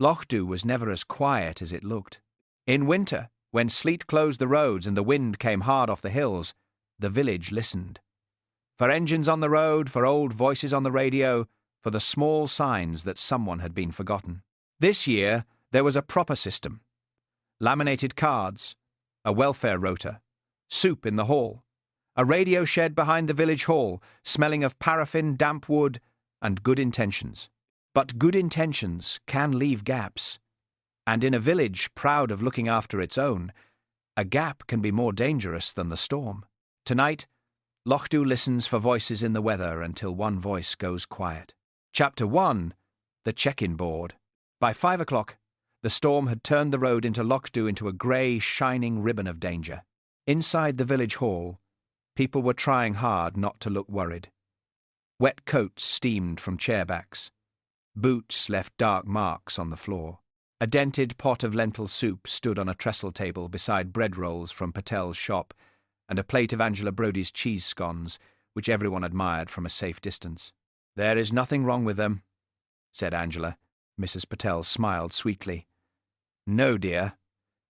Lochdu was never as quiet as it looked. In winter, when sleet closed the roads and the wind came hard off the hills, the village listened. For engines on the road, for old voices on the radio, for the small signs that someone had been forgotten. This year, there was a proper system. Laminated cards, a welfare rota, soup in the hall, a radio shed behind the village hall, smelling of paraffin, damp wood, and good intentions. But good intentions can leave gaps. And in a village proud of looking after its own, a gap can be more dangerous than the storm. Tonight, Lochdu listens for voices in the weather until one voice goes quiet. Chapter 1. The Check-in Board. By 5 o'clock, the storm had turned the road into Lochdu into a grey, shining ribbon of danger. Inside the village hall, people were trying hard not to look worried. Wet coats steamed from chairbacks. Boots left dark marks on the floor. A dented pot of lentil soup stood on a trestle table beside bread rolls from Patel's shop and a plate of Angela Brodie's cheese scones, which everyone admired from a safe distance. "There is nothing wrong with them," said Angela. Mrs. Patel smiled sweetly. "No, dear.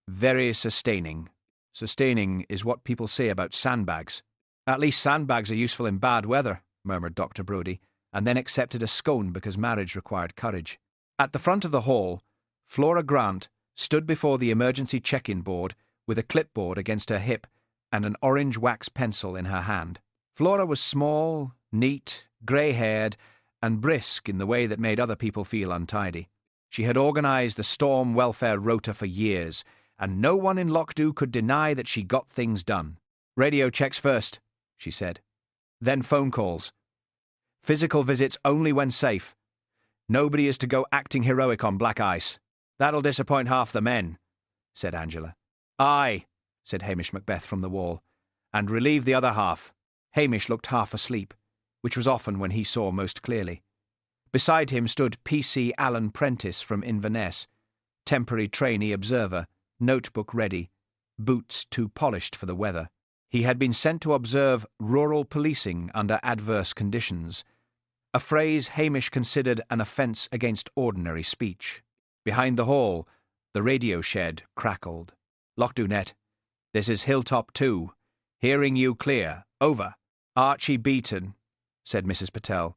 Very sustaining. Sustaining is what people say about sandbags." "At least sandbags are useful in bad weather," murmured Dr. Brodie, and then accepted a scone because marriage required courage. At the front of the hall, Flora Grant stood before the emergency check-in board with a clipboard against her hip and an orange wax pencil in her hand. Flora was small, neat, grey-haired, and brisk in the way that made other people feel untidy. She had organised the storm welfare rota for years, and no one in Lochdu could deny that she got things done. "Radio checks first," she said. "Then phone calls. Physical visits only when safe. Nobody is to go acting heroic on black ice. That'll disappoint half the men," said Angela. "Aye," said Hamish Macbeth from the wall, "and relieve the other half." Hamish looked half asleep, which was often when he saw most clearly. Beside him stood P.C. Alan Prentice from Inverness, temporary trainee observer, notebook ready, boots too polished for the weather. He had been sent to observe rural policing under adverse conditions, a phrase Hamish considered an offence against ordinary speech. Behind the hall, the radio shed crackled. "Lochdu Net, this is Hilltop 2. Hearing you clear. Over." "Archie beaten," said Mrs. Patel.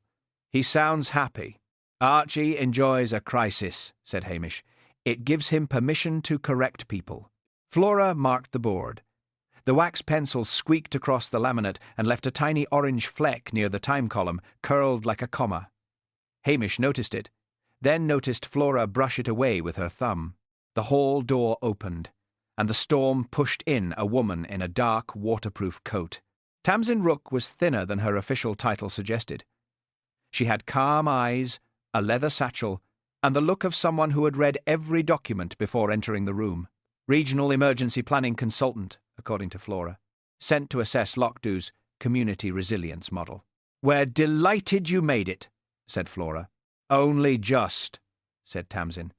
"He sounds happy." "Archie enjoys a crisis," said Hamish. "It gives him permission to correct people." Flora marked the board. The wax pencil squeaked across the laminate and left a tiny orange fleck near the time column, curled like a comma. Hamish noticed it, then noticed Flora brush it away with her thumb. The hall door opened, and the storm pushed in a woman in a dark, waterproof coat. Tamsin Rook was thinner than her official title suggested. She had calm eyes, a leather satchel, and the look of someone who had read every document before entering the room. Regional Emergency Planning Consultant, according to Flora, sent to assess Lochdu's community resilience model. "We're delighted you made it," said Flora. "Only just," said Tamsin.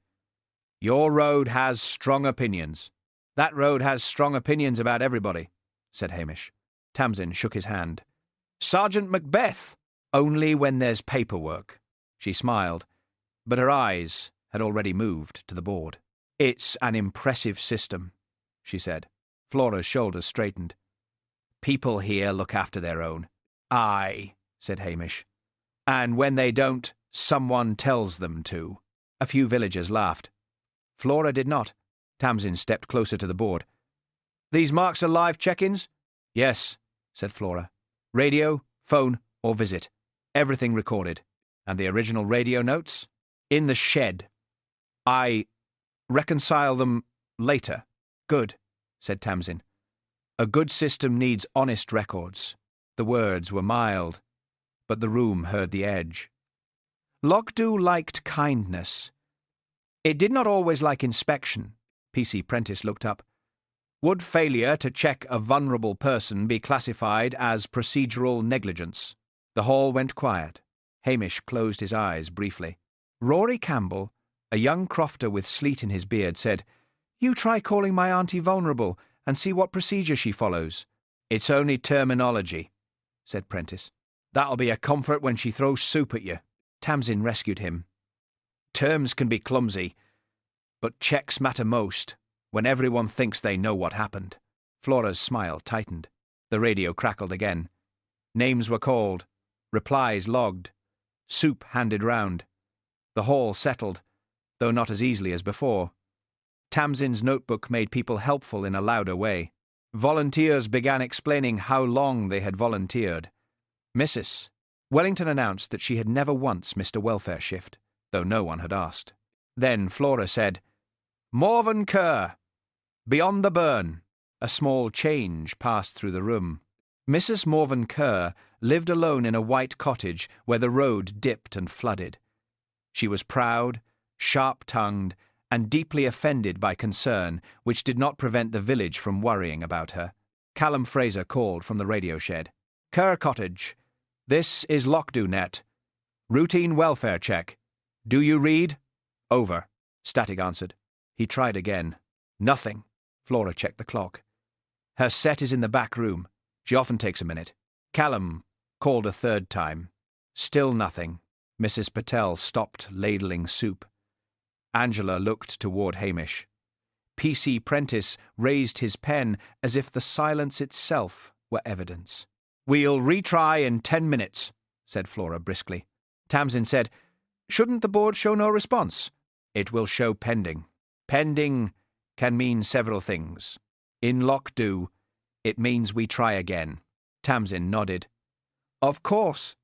"Your road has strong opinions." "That road has strong opinions about everybody," said Hamish. Tamsin shook his hand. "Sergeant Macbeth!" "Only when there's paperwork." She smiled, but her eyes had already moved to the board. "It's an impressive system," she said. Flora's shoulders straightened. "People here look after their own." "Aye," said Hamish. "And when they don't, someone tells them to." A few villagers laughed. Flora did not. Tamsin stepped closer to the board. "These marks are live check-ins?" "Yes," said Flora. "Radio, phone, or visit. Everything recorded." "And the original radio notes?" "In the shed. I reconcile them later." "Good," said Tamsin. "A good system needs honest records." The words were mild, but the room heard the edge. Lochdu liked kindness. It did not always like inspection. P.C. Prentice looked up. "Would failure to check a vulnerable person be classified as procedural negligence?" The hall went quiet. Hamish closed his eyes briefly. Rory Campbell, a young crofter with sleet in his beard, said, "You try calling my auntie vulnerable and see what procedure she follows." "It's only terminology," said Prentice. "That'll be a comfort when she throws soup at you." Tamsin rescued him. "Terms can be clumsy. But checks matter most, when everyone thinks they know what happened. Flora's smile tightened. The radio crackled again. Names were called, replies logged, soup handed round. The hall settled, though not as easily as before. Tamsin's notebook made people helpful in a louder way. Volunteers began explaining how long they had volunteered. Mrs. Wellington announced that she had never once missed a welfare shift, though no one had asked. Then Flora said, "Morven Kerr, beyond the burn." A small change passed through the room. Mrs. Morven Kerr lived alone in a white cottage where the road dipped and flooded. She was proud, sharp-tongued, and deeply offended by concern, which did not prevent the village from worrying about her. Callum Fraser called from the radio shed. "Kerr Cottage. This is Lochs. Routine welfare check. Do you read?" "Over," Static answered. He tried again. "Nothing." Flora checked the clock. "Her set is in the back room. She often takes a minute." Callum called a third time. Still nothing. Mrs. Patel stopped ladling soup. Angela looked toward Hamish. P.C. Prentice raised his pen as if the silence itself were evidence. "We'll retry in 10 minutes," said Flora briskly. Tamsin said, "Shouldn't the board show no response?" "It will show pending. Pending can mean several things. In Lochs, it means we try again." Tamsin nodded. "Of course.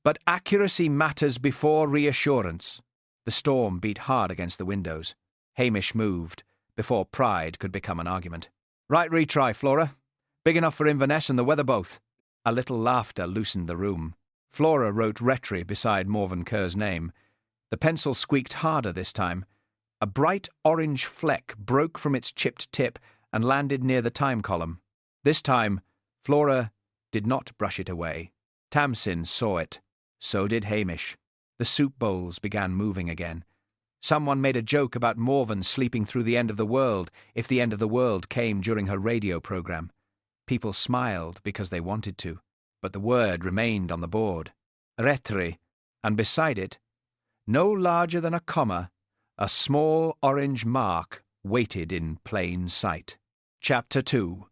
But accuracy matters before reassurance." The storm beat hard against the windows. Hamish moved, before pride could become an argument. "Right retry, Flora. Big enough for Inverness and the weather both." A little laughter loosened the room. Flora wrote Retry beside Morven Kerr's name. The pencil squeaked harder this time. A bright orange fleck broke from its chipped tip and landed near the time column. This time, Flora did not brush it away. Tamsin saw it. So did Hamish. The soup bowls began moving again. Someone made a joke about Morven sleeping through the end of the world if the end of the world came during her radio program. People smiled because they wanted to, but the word remained on the board. Retry, and beside it, no larger than a comma, a small orange mark waited in plain sight. Chapter 2.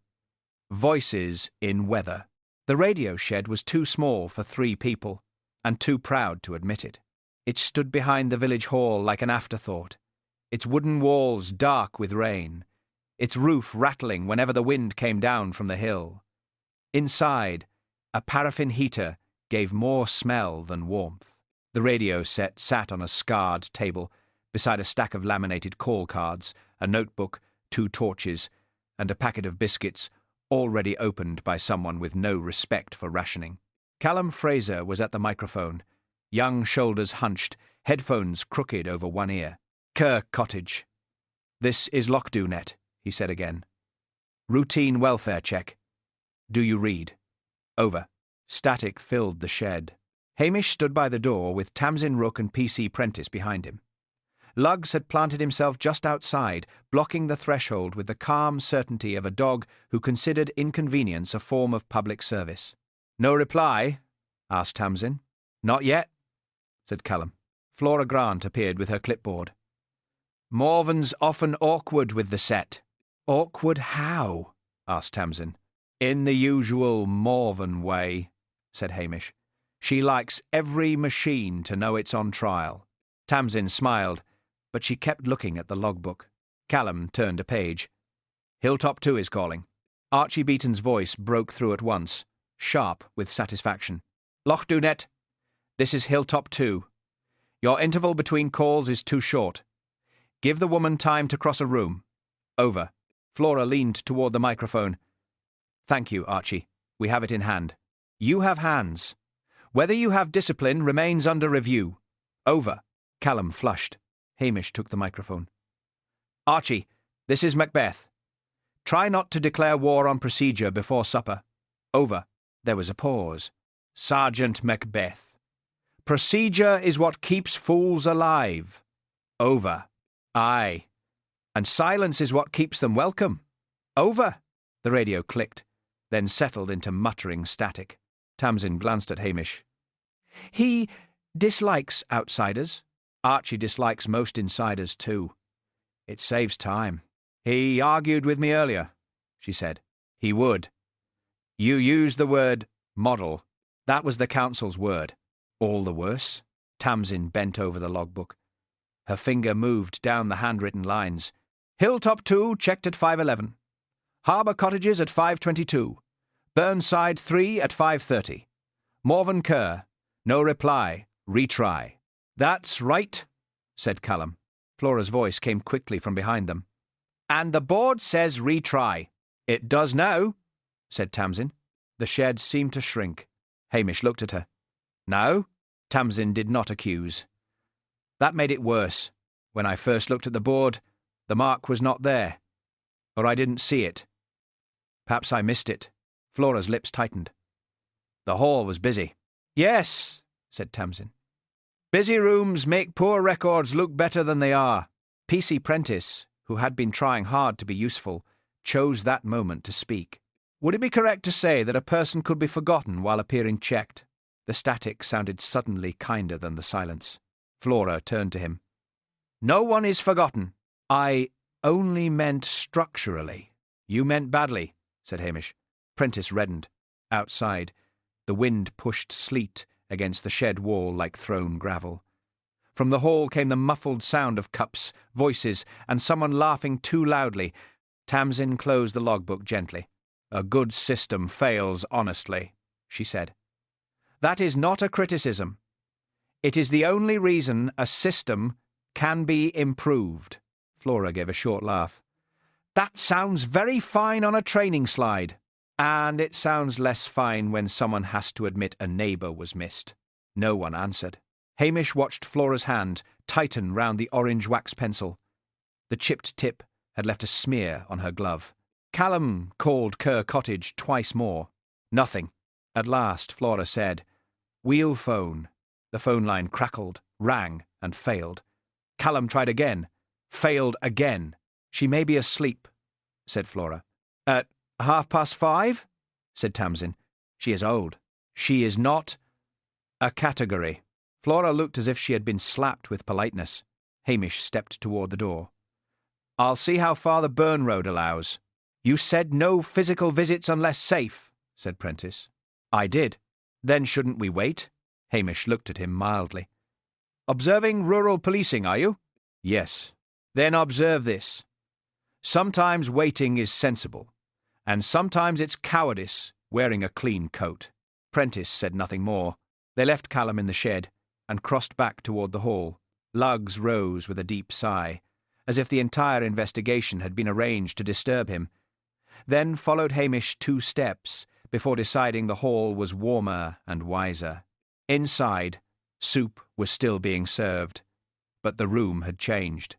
Voices in Weather. The radio shed was too small for 3 people, and too proud to admit it. It stood behind the village hall like an afterthought, its wooden walls dark with rain, its roof rattling whenever the wind came down from the hill. Inside, a paraffin heater gave more smell than warmth. The radio set sat on a scarred table, beside a stack of laminated call cards, a notebook, 2 torches, and a packet of biscuits, already opened by someone with no respect for rationing. Callum Fraser was at the microphone, young shoulders hunched, headphones crooked over one ear. "Kerr Cottage. This is Lochs, he said again. "Routine welfare check. Do you read?" "Over." Static filled the shed. Hamish stood by the door with Tamsin Rook and P.C. Prentice behind him. Lugs had planted himself just outside, blocking the threshold with the calm certainty of a dog who considered inconvenience a form of public service. "No reply?" asked Tamsin. "Not yet," said Callum. Flora Grant appeared with her clipboard. "Morven's often awkward with the set." "Awkward how?" asked Tamsin. "In the usual Morven way," said Hamish. "She likes every machine to know it's on trial." Tamsin smiled, but she kept looking at the logbook. Callum turned a page. "Hilltop 2 is calling." Archie Beaton's voice broke through at once, sharp with satisfaction. "Lochs, this is Hilltop 2. Your interval between calls is too short. Give the woman time to cross a room. Over." Flora leaned toward the microphone. "Thank you, Archie. We have it in hand." "You have hands. Whether you have discipline remains under review. Over." Callum flushed. Hamish took the microphone. "Archie, this is Macbeth. Try not to declare war on procedure before supper. Over." There was a pause. "Sergeant Macbeth. Procedure is what keeps fools alive. Over." "Aye. And silence is what keeps them welcome. Over." The radio clicked, then settled into muttering static. Tamsin glanced at Hamish. "He dislikes outsiders. Archie dislikes most insiders too. It saves time. He argued with me earlier, she said. He would. You used the word model. That was the council's word. All the worse? Tamsin bent over the logbook. Her finger moved down the handwritten lines. Hilltop 2 checked at 5:11. Harbour Cottages at 5:22. Burnside 3 at 5:30. Morven Kerr. No reply. Retry. That's right, said Callum. Flora's voice came quickly from behind them. And the board says retry. It does now, said Tamsin. The shed seemed to shrink. Hamish looked at her. Now? Tamsin did not accuse. That made it worse. When I first looked at the board, the mark was not there. Or I didn't see it. Perhaps I missed it. Flora's lips tightened. The hall was busy. Yes, said Tamsin. Busy rooms make poor records look better than they are. P.C. Prentice, who had been trying hard to be useful, chose that moment to speak. Would it be correct to say that a person could be forgotten while appearing checked? The static sounded suddenly kinder than the silence. Flora turned to him. No one is forgotten. I only meant structurally. You meant badly, said Hamish. Prentice reddened. Outside, the wind pushed sleet against the shed wall like thrown gravel. From the hall came the muffled sound of cups, voices, and someone laughing too loudly. Tamsin closed the logbook gently. A good system fails honestly, she said. That is not a criticism. It is the only reason a system can be improved. Flora gave a short laugh. That sounds very fine on a training slide. And it sounds less fine when someone has to admit a neighbour was missed. No one answered. Hamish watched Flora's hand tighten round the orange wax pencil. The chipped tip had left a smear on her glove. Callum called Kerr Cottage twice more. Nothing. At last, Flora said, Wheel phone. The phone line crackled, rang, and failed. Callum tried again. Failed again. She may be asleep, said Flora. At 5:30? Said Tamsin. She is old. She is not a category. Flora looked as if she had been slapped with politeness. Hamish stepped toward the door. I'll see how far the Burn Road allows. You said no physical visits unless safe, said Prentice. I did. Then shouldn't we wait? Hamish looked at him mildly. Observing rural policing, are you? Yes. Then observe this. Sometimes waiting is sensible, and sometimes it's cowardice wearing a clean coat. Prentice said nothing more. They left Callum in the shed and crossed back toward the hall. Lugs rose with a deep sigh, as if the entire investigation had been arranged to disturb him. Then followed Hamish 2 steps before deciding the hall was warmer and wiser. Inside, soup was still being served, but the room had changed.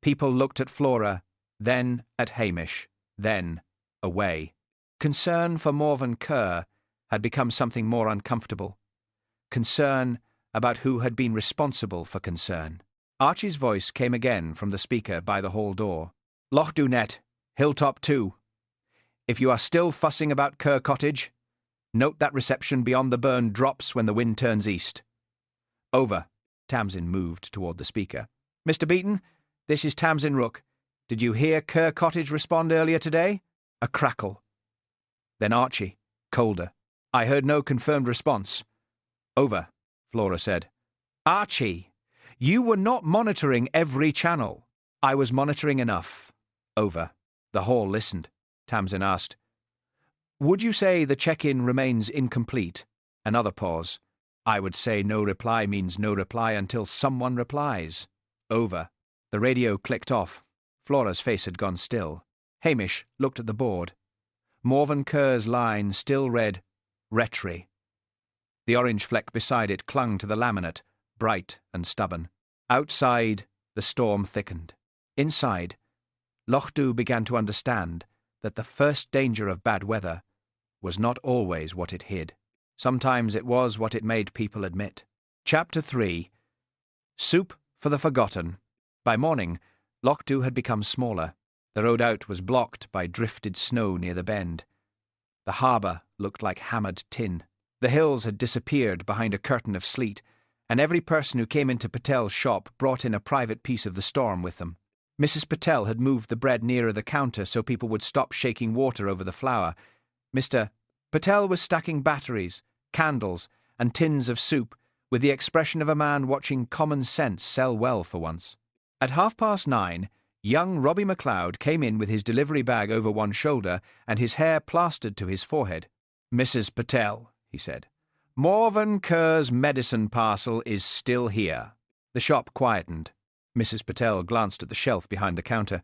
People looked at Flora, then at Hamish, then away. Concern for Morven Kerr had become something more uncomfortable. Concern about who had been responsible for concern. Archie's voice came again from the speaker by the hall door. Loch Dunet, Hilltop 2. If you are still fussing about Kerr Cottage, note that reception beyond the burn drops when the wind turns east. Over. Tamsin moved toward the speaker. Mr. Beaton, this is Tamsin Rook. Did you hear Kerr Cottage respond earlier today? A crackle. Then Archie, colder. I heard no confirmed response. Over, Flora said. Archie, you were not monitoring every channel. I was monitoring enough. Over. The hall listened. Tamsin asked, Would you say the check-in remains incomplete? Another pause. I would say no reply means no reply until someone replies. Over. The radio clicked off. Flora's face had gone still. Hamish looked at the board. Morven Kerr's line still read, Retry. The orange fleck beside it clung to the laminate, bright and stubborn. Outside, the storm thickened. Inside, Lochdu began to understand that the first danger of bad weather was not always what it hid. Sometimes it was what it made people admit. Chapter 3. Soup for the Forgotten. By morning, Lochdu had become smaller. The road out was blocked by drifted snow near the bend. The harbour looked like hammered tin. The hills had disappeared behind a curtain of sleet, and every person who came into Patel's shop brought in a private piece of the storm with them. Mrs. Patel had moved the bread nearer the counter so people would stop shaking water over the flour. Mr. Patel was stacking batteries, candles, and tins of soup with the expression of a man watching common sense sell well for once. At 9:30, young Robbie MacLeod came in with his delivery bag over one shoulder and his hair plastered to his forehead. "Mrs. Patel," he said, "Morven Kerr's medicine parcel is still here." The shop quietened. Mrs. Patel glanced at the shelf behind the counter.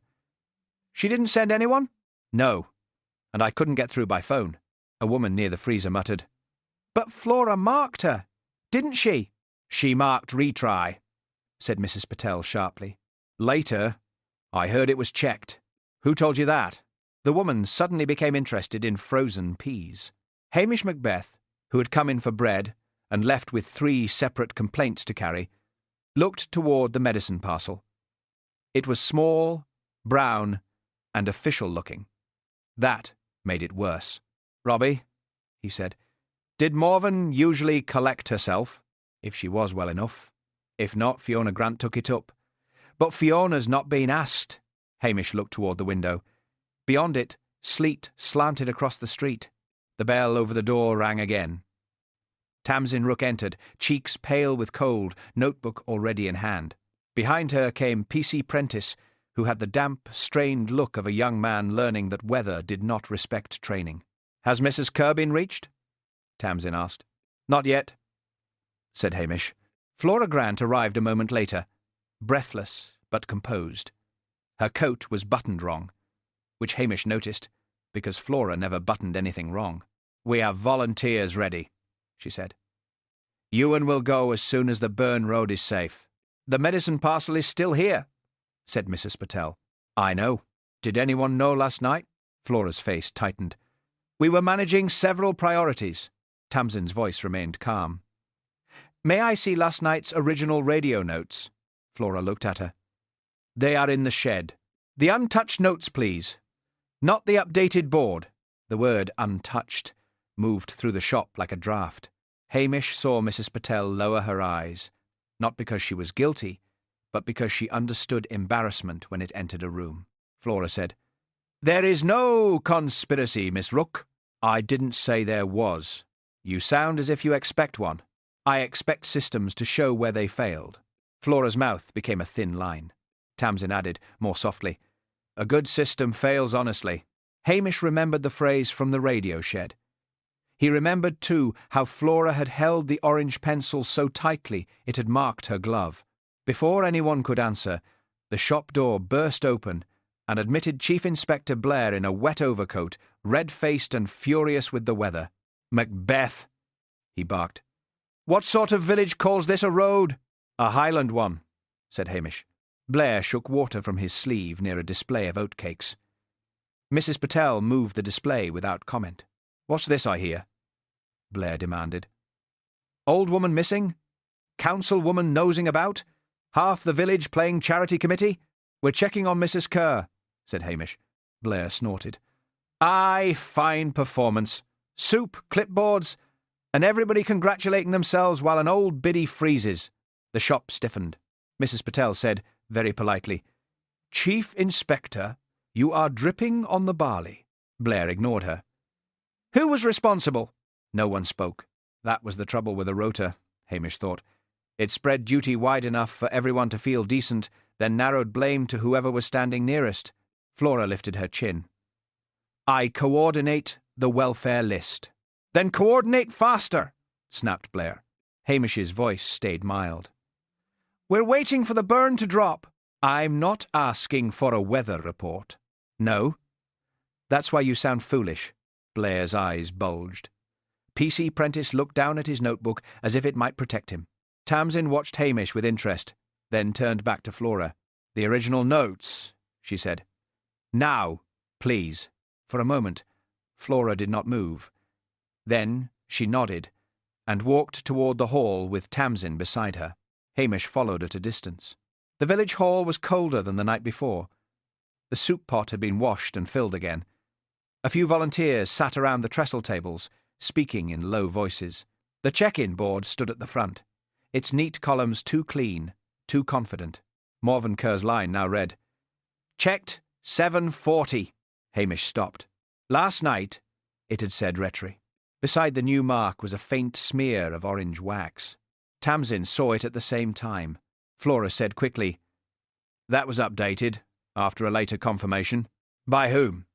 "She didn't send anyone?" "No, and I couldn't get through by phone." A woman near the freezer muttered, "But Flora marked her, didn't she?" "She marked retry," said Mrs. Patel sharply. "Later, I heard it was checked." "Who told you that?" The woman suddenly became interested in frozen peas. Hamish Macbeth, who had come in for bread and left with 3 separate complaints to carry, looked toward the medicine parcel. It was small, brown, and official-looking. That made it worse. "Robbie," he said, "did Morven usually collect herself, if she was well enough? If not, Fiona Grant took it up. But Fiona's not been asked." Hamish looked toward the window. Beyond it, sleet slanted across the street. The bell over the door rang again. Tamsin Rook entered, cheeks pale with cold, notebook already in hand. Behind her came P.C. Prentice, who had the damp, strained look of a young man learning that weather did not respect training. "Has Mrs. Kerr been reached?" Tamsin asked. "Not yet," said Hamish. Flora Grant arrived a moment later, breathless but composed. Her coat was buttoned wrong, which Hamish noticed, because Flora never buttoned anything wrong. "We have volunteers ready," she said. "Ewan will go as soon as the Burn Road is safe." "The medicine parcel is still here," said Mrs. Patel. "I know. Did anyone know last night?" Flora's face tightened. "We were managing several priorities." Tamsin's voice remained calm. "May I see last night's original radio notes?" Flora looked at her. "They are in the shed." "The untouched notes, please. Not the updated board." The word "untouched" moved through the shop like a draught. Hamish saw Mrs. Patel lower her eyes, not because she was guilty, but because she understood embarrassment when it entered a room. Flora said, "There is no conspiracy, Miss Rook." "I didn't say there was. You sound as if you expect one." "I expect systems to show where they failed." Flora's mouth became a thin line. Tamsin added, more softly, "A good system fails honestly." Hamish remembered the phrase from the radio shed. He remembered, too, how Flora had held the orange pencil so tightly it had marked her glove. Before anyone could answer, the shop door burst open and admitted Chief Inspector Blair in a wet overcoat, red-faced and furious with the weather. "Macbeth," he barked. "What sort of village calls this a road?" "A Highland one," said Hamish. Blair shook water from his sleeve near a display of oatcakes. Mrs. Patel moved the display without comment. "What's this I hear?" Blair demanded. "Old woman missing? Councilwoman nosing about? Half the village playing charity committee? We're checking on Mrs. Kerr," said Hamish. Blair snorted. "Aye, fine performance. Soup, clipboards, and everybody congratulating themselves while an old biddy freezes." The shop stiffened. Mrs. Patel said, very politely, "Chief Inspector, you are dripping on the barley." Blair ignored her. "Who was responsible?" No one spoke. That was the trouble with a rota, Hamish thought. It spread duty wide enough for everyone to feel decent, then narrowed blame to whoever was standing nearest. Flora lifted her chin. "I coordinate the welfare list." "Then coordinate faster," snapped Blair. Hamish's voice stayed mild. "We're waiting for the burn to drop." "I'm not asking for a weather report." "No? That's why you sound foolish." Blair's eyes bulged. P.C. Prentice looked down at his notebook as if it might protect him. Tamsin watched Hamish with interest, then turned back to Flora. "The original notes," she said. "Now, please." For a moment, Flora did not move. Then she nodded and walked toward the hall with Tamsin beside her. Hamish followed at a distance. The village hall was colder than the night before. The soup pot had been washed and filled again. A few volunteers sat around the trestle tables, speaking in low voices. The check-in board stood at the front, its neat columns too clean, too confident. Morven Kerr's line now read, Checked 7:40. Hamish stopped. Last night, it had said Retry. Beside the new mark was a faint smear of orange wax. Tamsin saw it at the same time. Flora said quickly, "That was updated, after a later confirmation." "By whom?"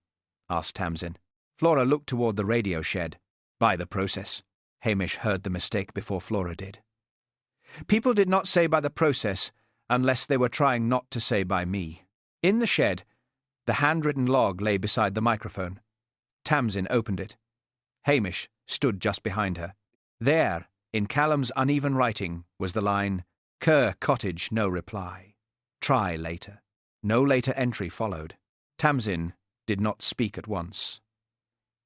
asked Tamsin. Flora looked toward the radio shed. "By the process." Hamish heard the mistake before Flora did. "People did not say by the process unless they were trying not to say by me." In the shed, the handwritten log lay beside the microphone. Tamsin opened it. Hamish stood just behind her. There, in Callum's uneven writing, was the line, "Kerr Cottage, no reply. Try later." No later entry followed. Tamsin did not speak at once.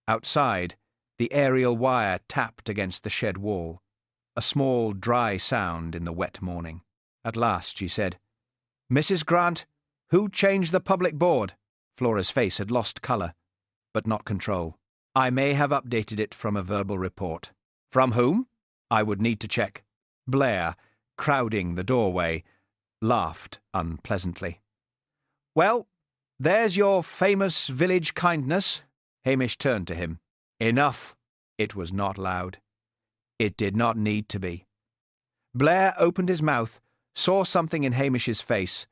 Outside, the aerial wire tapped against the shed wall, a small, dry sound in the wet morning. At last she said, "Mrs. Grant, who changed the public board?" Flora's face had lost colour, but not control. "I may have updated it from a verbal report." "From whom?" "I would need to check." Blair, crowding the doorway, laughed unpleasantly. "Well, there's your famous village kindness." Hamish turned to him. "Enough." It was not loud. It did not need to be. Blair opened his mouth, saw something in Hamish's face,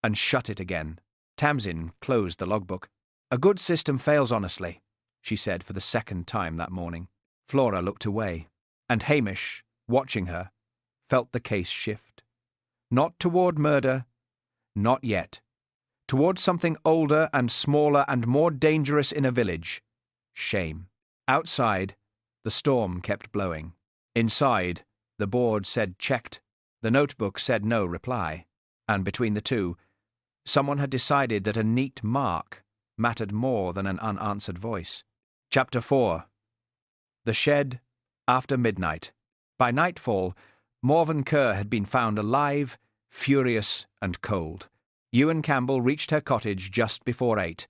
and shut it again. Tamsin closed the logbook. "A good system fails honestly," she said for the second time that morning. Flora looked away, and Hamish, watching her, felt the case shift. Not toward murder, not yet. Toward something older and smaller and more dangerous in a village. Shame. Outside, the storm kept blowing. Inside, the board said checked. The notebook said no reply. And between the two, someone had decided that a neat mark mattered more than an unanswered voice. Chapter 4. The Shed After Midnight. By nightfall, Morven Kerr had been found alive, furious, and cold. Ewan Campbell reached her cottage just before 8,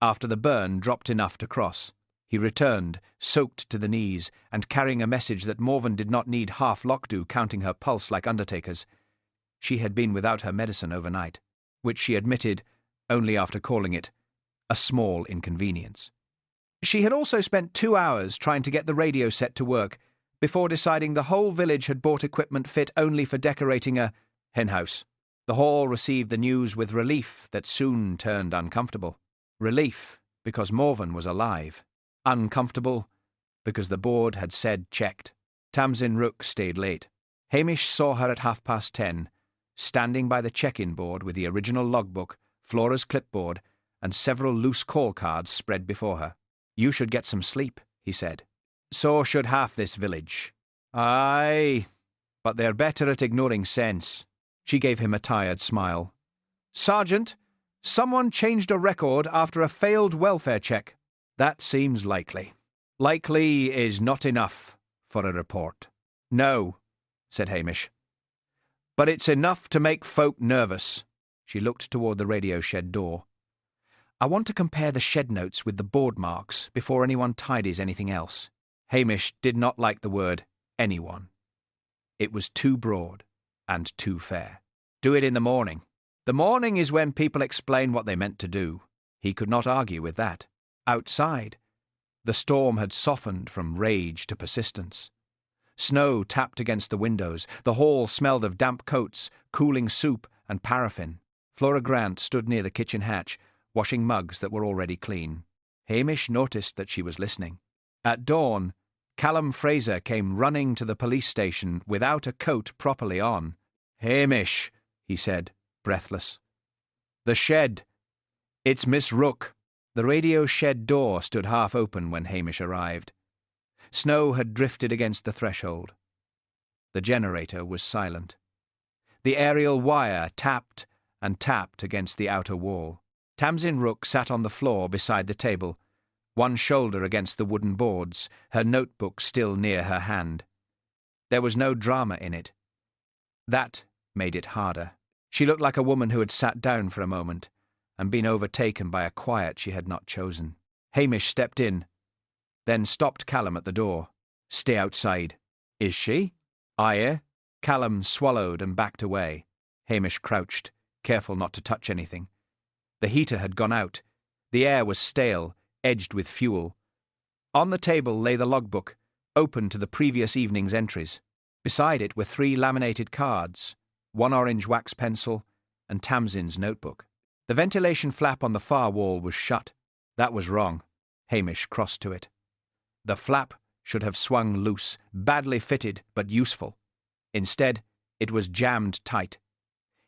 after the burn dropped enough to cross. He returned, soaked to the knees, and carrying a message that Morven did not need half lockdo counting her pulse like undertakers. She had been without her medicine overnight, which she admitted, only after calling it, a small inconvenience. She had also spent 2 hours trying to get the radio set to work, before deciding the whole village had bought equipment fit only for decorating a henhouse. The hall received the news with relief that soon turned uncomfortable. Relief, because Morven was alive. Uncomfortable, because the board had said checked. Tamsin Rook stayed late. Hamish saw her at 10:30, standing by the check-in board with the original logbook, Flora's clipboard, and several loose call cards spread before her. "You should get some sleep," he said. "So should half this village." "Aye, but they're better at ignoring sense." She gave him a tired smile. "Sergeant, someone changed a record after a failed welfare check." "That seems likely." "Likely is not enough for a report." "No," said Hamish. "But it's enough to make folk nervous." She looked toward the radio shed door. "I want to compare the shed notes with the board marks before anyone tidies anything else." Hamish did not like the word anyone. It was too broad and too fair. "Do it in the morning." "The morning is when people explain what they meant to do." He could not argue with that. Outside, the storm had softened from rage to persistence. Snow tapped against the windows. The hall smelled of damp coats, cooling soup, and paraffin. Flora Grant stood near the kitchen hatch, washing mugs that were already clean. Hamish noticed that she was listening. At dawn, Callum Fraser came running to the police station without a coat properly on. "Hamish," he said, breathless. "The shed. It's Miss Rook." The radio shed door stood half open when Hamish arrived. Snow had drifted against the threshold. The generator was silent. The aerial wire tapped and tapped against the outer wall. Tamsin Rook sat on the floor beside the table, one shoulder against the wooden boards, her notebook still near her hand. There was no drama in it. That made it harder. She looked like a woman who had sat down for a moment and been overtaken by a quiet she had not chosen. Hamish stepped in, then stopped Callum at the door. "Stay outside." "Is she?" "Aye." Callum swallowed and backed away. Hamish crouched, careful not to touch anything. The heater had gone out. The air was stale, edged with fuel. On the table lay the logbook, open to the previous evening's entries. Beside it were 3 laminated cards, 1 orange wax pencil, and Tamsin's notebook. The ventilation flap on the far wall was shut. That was wrong. Hamish crossed to it. The flap should have swung loose, badly fitted but useful. Instead, it was jammed tight.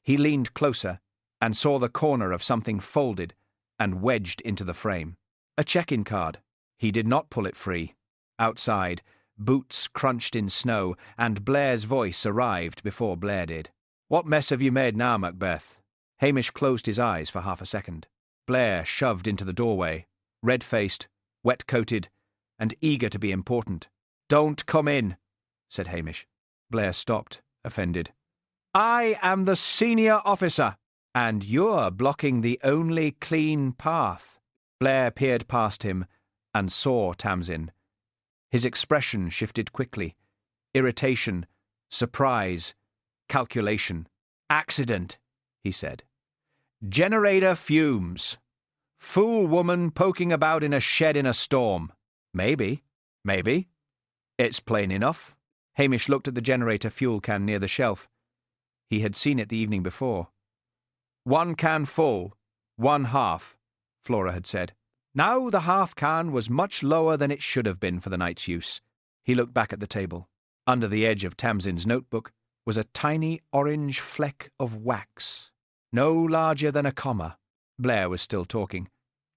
He leaned closer and saw the corner of something folded and wedged into the frame. A check-in card. He did not pull it free. Outside, boots crunched in snow, and Blair's voice arrived before Blair did. "What mess have you made now, Macbeth?" Hamish closed his eyes for half a second. Blair shoved into the doorway, red-faced, wet-coated, and eager to be important. "Don't come in," said Hamish. Blair stopped, offended. "I am the senior officer, and you're blocking the only clean path." Blair peered past him and saw Tamsin. His expression shifted quickly. Irritation, surprise, calculation. "Accident," he said. "Generator fumes. Fool woman poking about in a shed in a storm. Maybe. It's plain enough." Hamish looked at the generator fuel can near the shelf. He had seen it the evening before. "1 can full, 1 half," Flora had said. Now the half can was much lower than it should have been for the night's use. He looked back at the table. Under the edge of Tamsin's notebook was a tiny orange fleck of wax, no larger than a comma. Blair was still talking.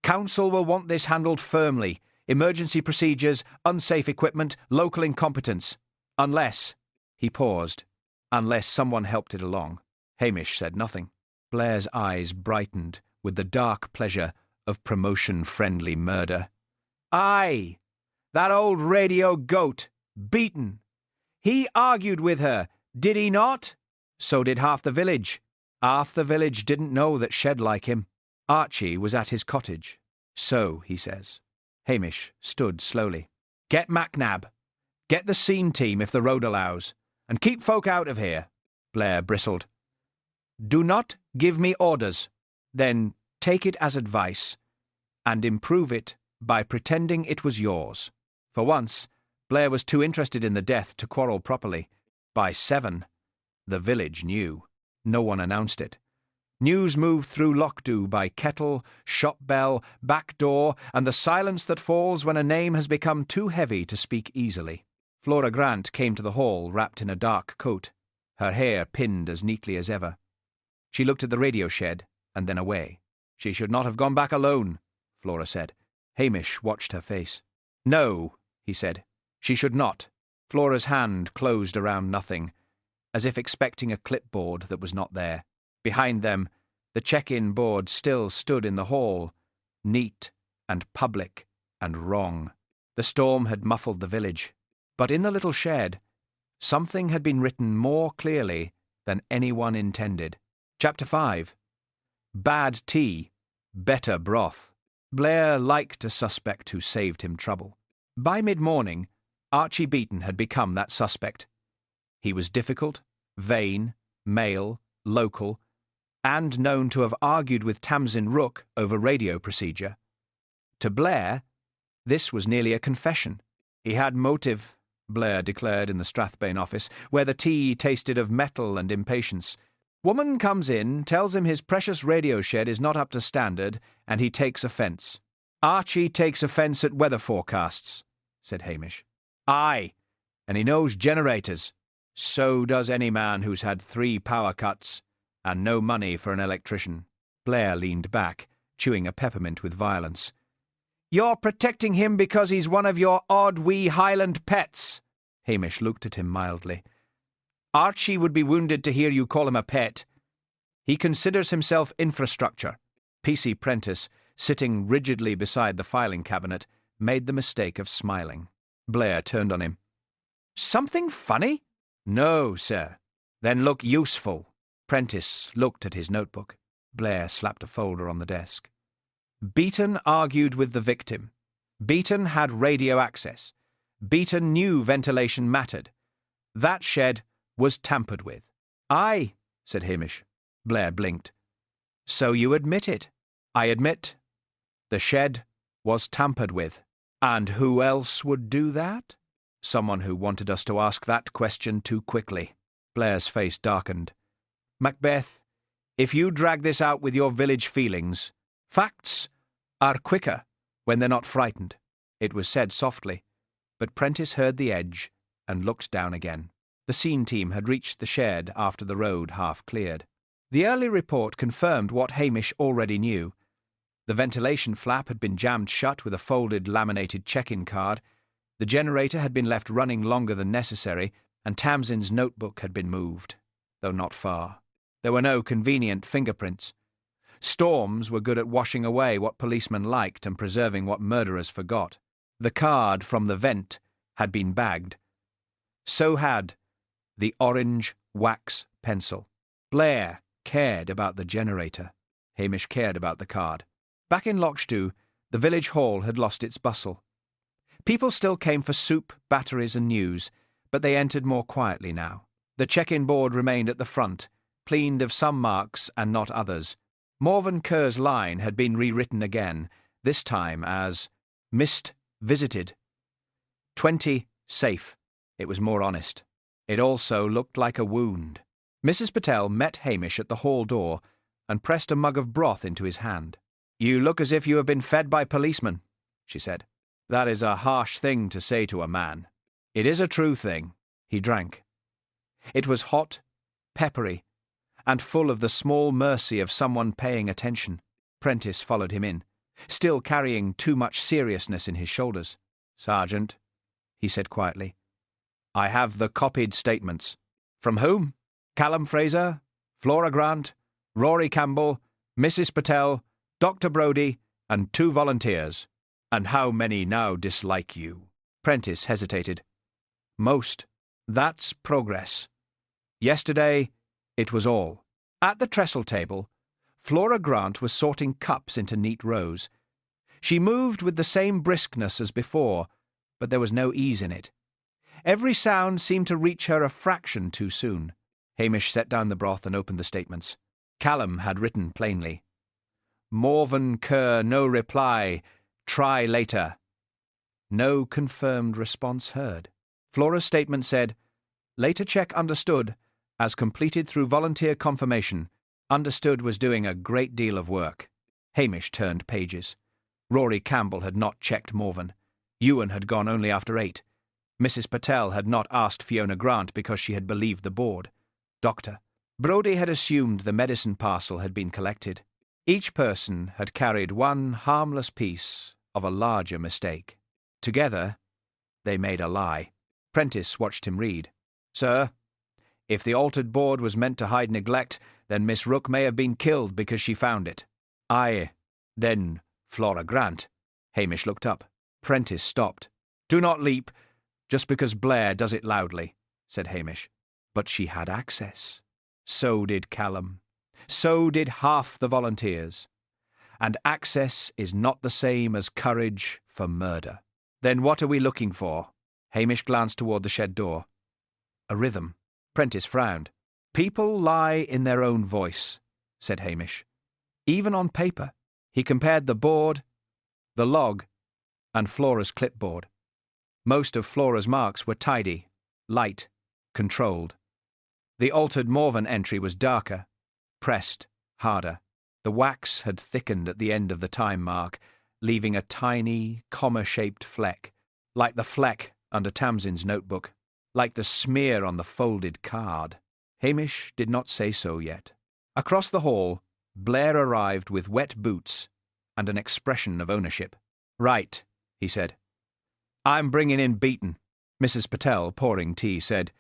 "Council will want this handled firmly. Emergency procedures, unsafe equipment, local incompetence. Unless—" He paused. "Unless someone helped it along." Hamish said nothing. Blair's eyes brightened with the dark pleasure of promotion-friendly murder. "Aye, that old radio goat, Beaton. He argued with her, did he not? So did half the village. Half the village didn't know that shed like him. Archie was at his cottage. So, he says." Hamish stood slowly. "Get Macnab. Get the scene team if the road allows. And keep folk out of here." Blair bristled. "Do not give me orders. Then take it as advice, and improve it by pretending it was yours." For once, Blair was too interested in the death to quarrel properly. By 7, the village knew. No one announced it. News moved through Lochdu by kettle, shop bell, back door, and the silence that falls when a name has become too heavy to speak easily. Flora Grant came to the hall wrapped in a dark coat, her hair pinned as neatly as ever. She looked at the radio shed and then away. "She should not have gone back alone," Flora said. Hamish watched her face. "No," he said, "she should not." Flora's hand closed around nothing, as if expecting a clipboard that was not there. Behind them, the check-in board still stood in the hall, neat and public and wrong. The storm had muffled the village, but in the little shed, something had been written more clearly than anyone intended. Chapter 5. Bad tea, better broth. Blair liked a suspect who saved him trouble. By mid-morning, Archie Beaton had become that suspect. He was difficult, vain, male, local, and known to have argued with Tamsin Rook over radio procedure. To Blair, this was nearly a confession. He had motive, Blair declared in the Strathbane office, where the tea tasted of metal and impatience. Woman comes in, tells him his precious radio shed is not up to standard, and he takes offence. "Archie takes offence at weather forecasts," said Hamish. "Aye, and he knows generators. So does any man who's had 3 power cuts and no money for an electrician." Blair leaned back, chewing a peppermint with violence. "You're protecting him because he's one of your odd wee Highland pets." Hamish looked at him mildly. "Archie would be wounded to hear you call him a pet. He considers himself infrastructure." P.C. Prentice, sitting rigidly beside the filing cabinet, made the mistake of smiling. Blair turned on him. "Something funny?" "No, sir." "Then look useful." Prentice looked at his notebook. Blair slapped a folder on the desk. Beaton argued with the victim. Beaton had radio access. Beaton knew ventilation mattered. That shed was tampered with. "Aye," said Hamish. Blair blinked. "So you admit it?" I admit the shed was tampered with. And who else would do that? Someone who wanted us to ask that question too quickly. Blair's face darkened. Macbeth, if you drag this out with your village feelings, facts are quicker when they're not frightened. It was said softly, but Prentice heard the edge and looked down again. The scene team had reached the shed after the road half cleared. The early report confirmed what Hamish already knew. The ventilation flap had been jammed shut with a folded laminated check-in card, the generator had been left running longer than necessary, and Tamsin's notebook had been moved, though not far. There were no convenient fingerprints. Storms were good at washing away what policemen liked and preserving what murderers forgot. The card from the vent had been bagged. So had the orange wax pencil. Blair cared about the generator. Hamish cared about the card. Back in Lochs, the village hall had lost its bustle. People still came for soup, batteries and news, but they entered more quietly now. The check-in board remained at the front, cleaned of some marks and not others. Morven Kerr's line had been rewritten again, this time as missed visited. 20 safe. It was more honest. It also looked like a wound. Mrs. Patel met Hamish at the hall door and pressed a mug of broth into his hand. You look as if you have been fed by policemen, she said. That is a harsh thing to say to a man. It is a true thing. He drank. It was hot, peppery, and full of the small mercy of someone paying attention. Prentice followed him in, still carrying too much seriousness in his shoulders. Sergeant, he said quietly, I have the copied statements. From whom? Callum Fraser, Flora Grant, Rory Campbell, Mrs. Patel, Dr. Brodie, and 2 volunteers. And how many now dislike you? Prentice hesitated. Most. That's progress. Yesterday, it was all. At the trestle table, Flora Grant was sorting cups into neat rows. She moved with the same briskness as before, but there was no ease in it. Every sound seemed to reach her a fraction too soon. Hamish set down the broth and opened the statements. Callum had written plainly. Morven Kerr, no reply. Try later. No confirmed response heard. Flora's statement said, Later check understood, as completed through volunteer confirmation. Understood was doing a great deal of work. Hamish turned pages. Rory Campbell had not checked Morven. Ewan had gone only after 8. Mrs. Patel had not asked Fiona Grant because she had believed the board. Dr. Brodie had assumed the medicine parcel had been collected. Each person had carried one harmless piece of a larger mistake. Together, they made a lie. Prentice watched him read. Sir, if the altered board was meant to hide neglect, then Miss Rook may have been killed because she found it. Then Flora Grant. Hamish looked up. Prentice stopped. Do not leap, just because Blair does it loudly, said Hamish. But she had access. So did Callum. So did half the volunteers. And access is not the same as courage for murder. Then what are we looking for? Hamish glanced toward the shed door. A rhythm. Prentice frowned. People lie in their own voice, said Hamish. Even on paper. He compared the board, the log, and Flora's clipboard. Most of Flora's marks were tidy, light, controlled. The altered Morven entry was darker, pressed, harder. The wax had thickened at the end of the time mark, leaving a tiny, comma-shaped fleck, like the fleck under Tamsin's notebook, like the smear on the folded card. Hamish did not say so yet. Across the hall, Blair arrived with wet boots and an expression of ownership. Right, he said. I'm bringing in Beaton. Mrs. Patel, pouring tea, said,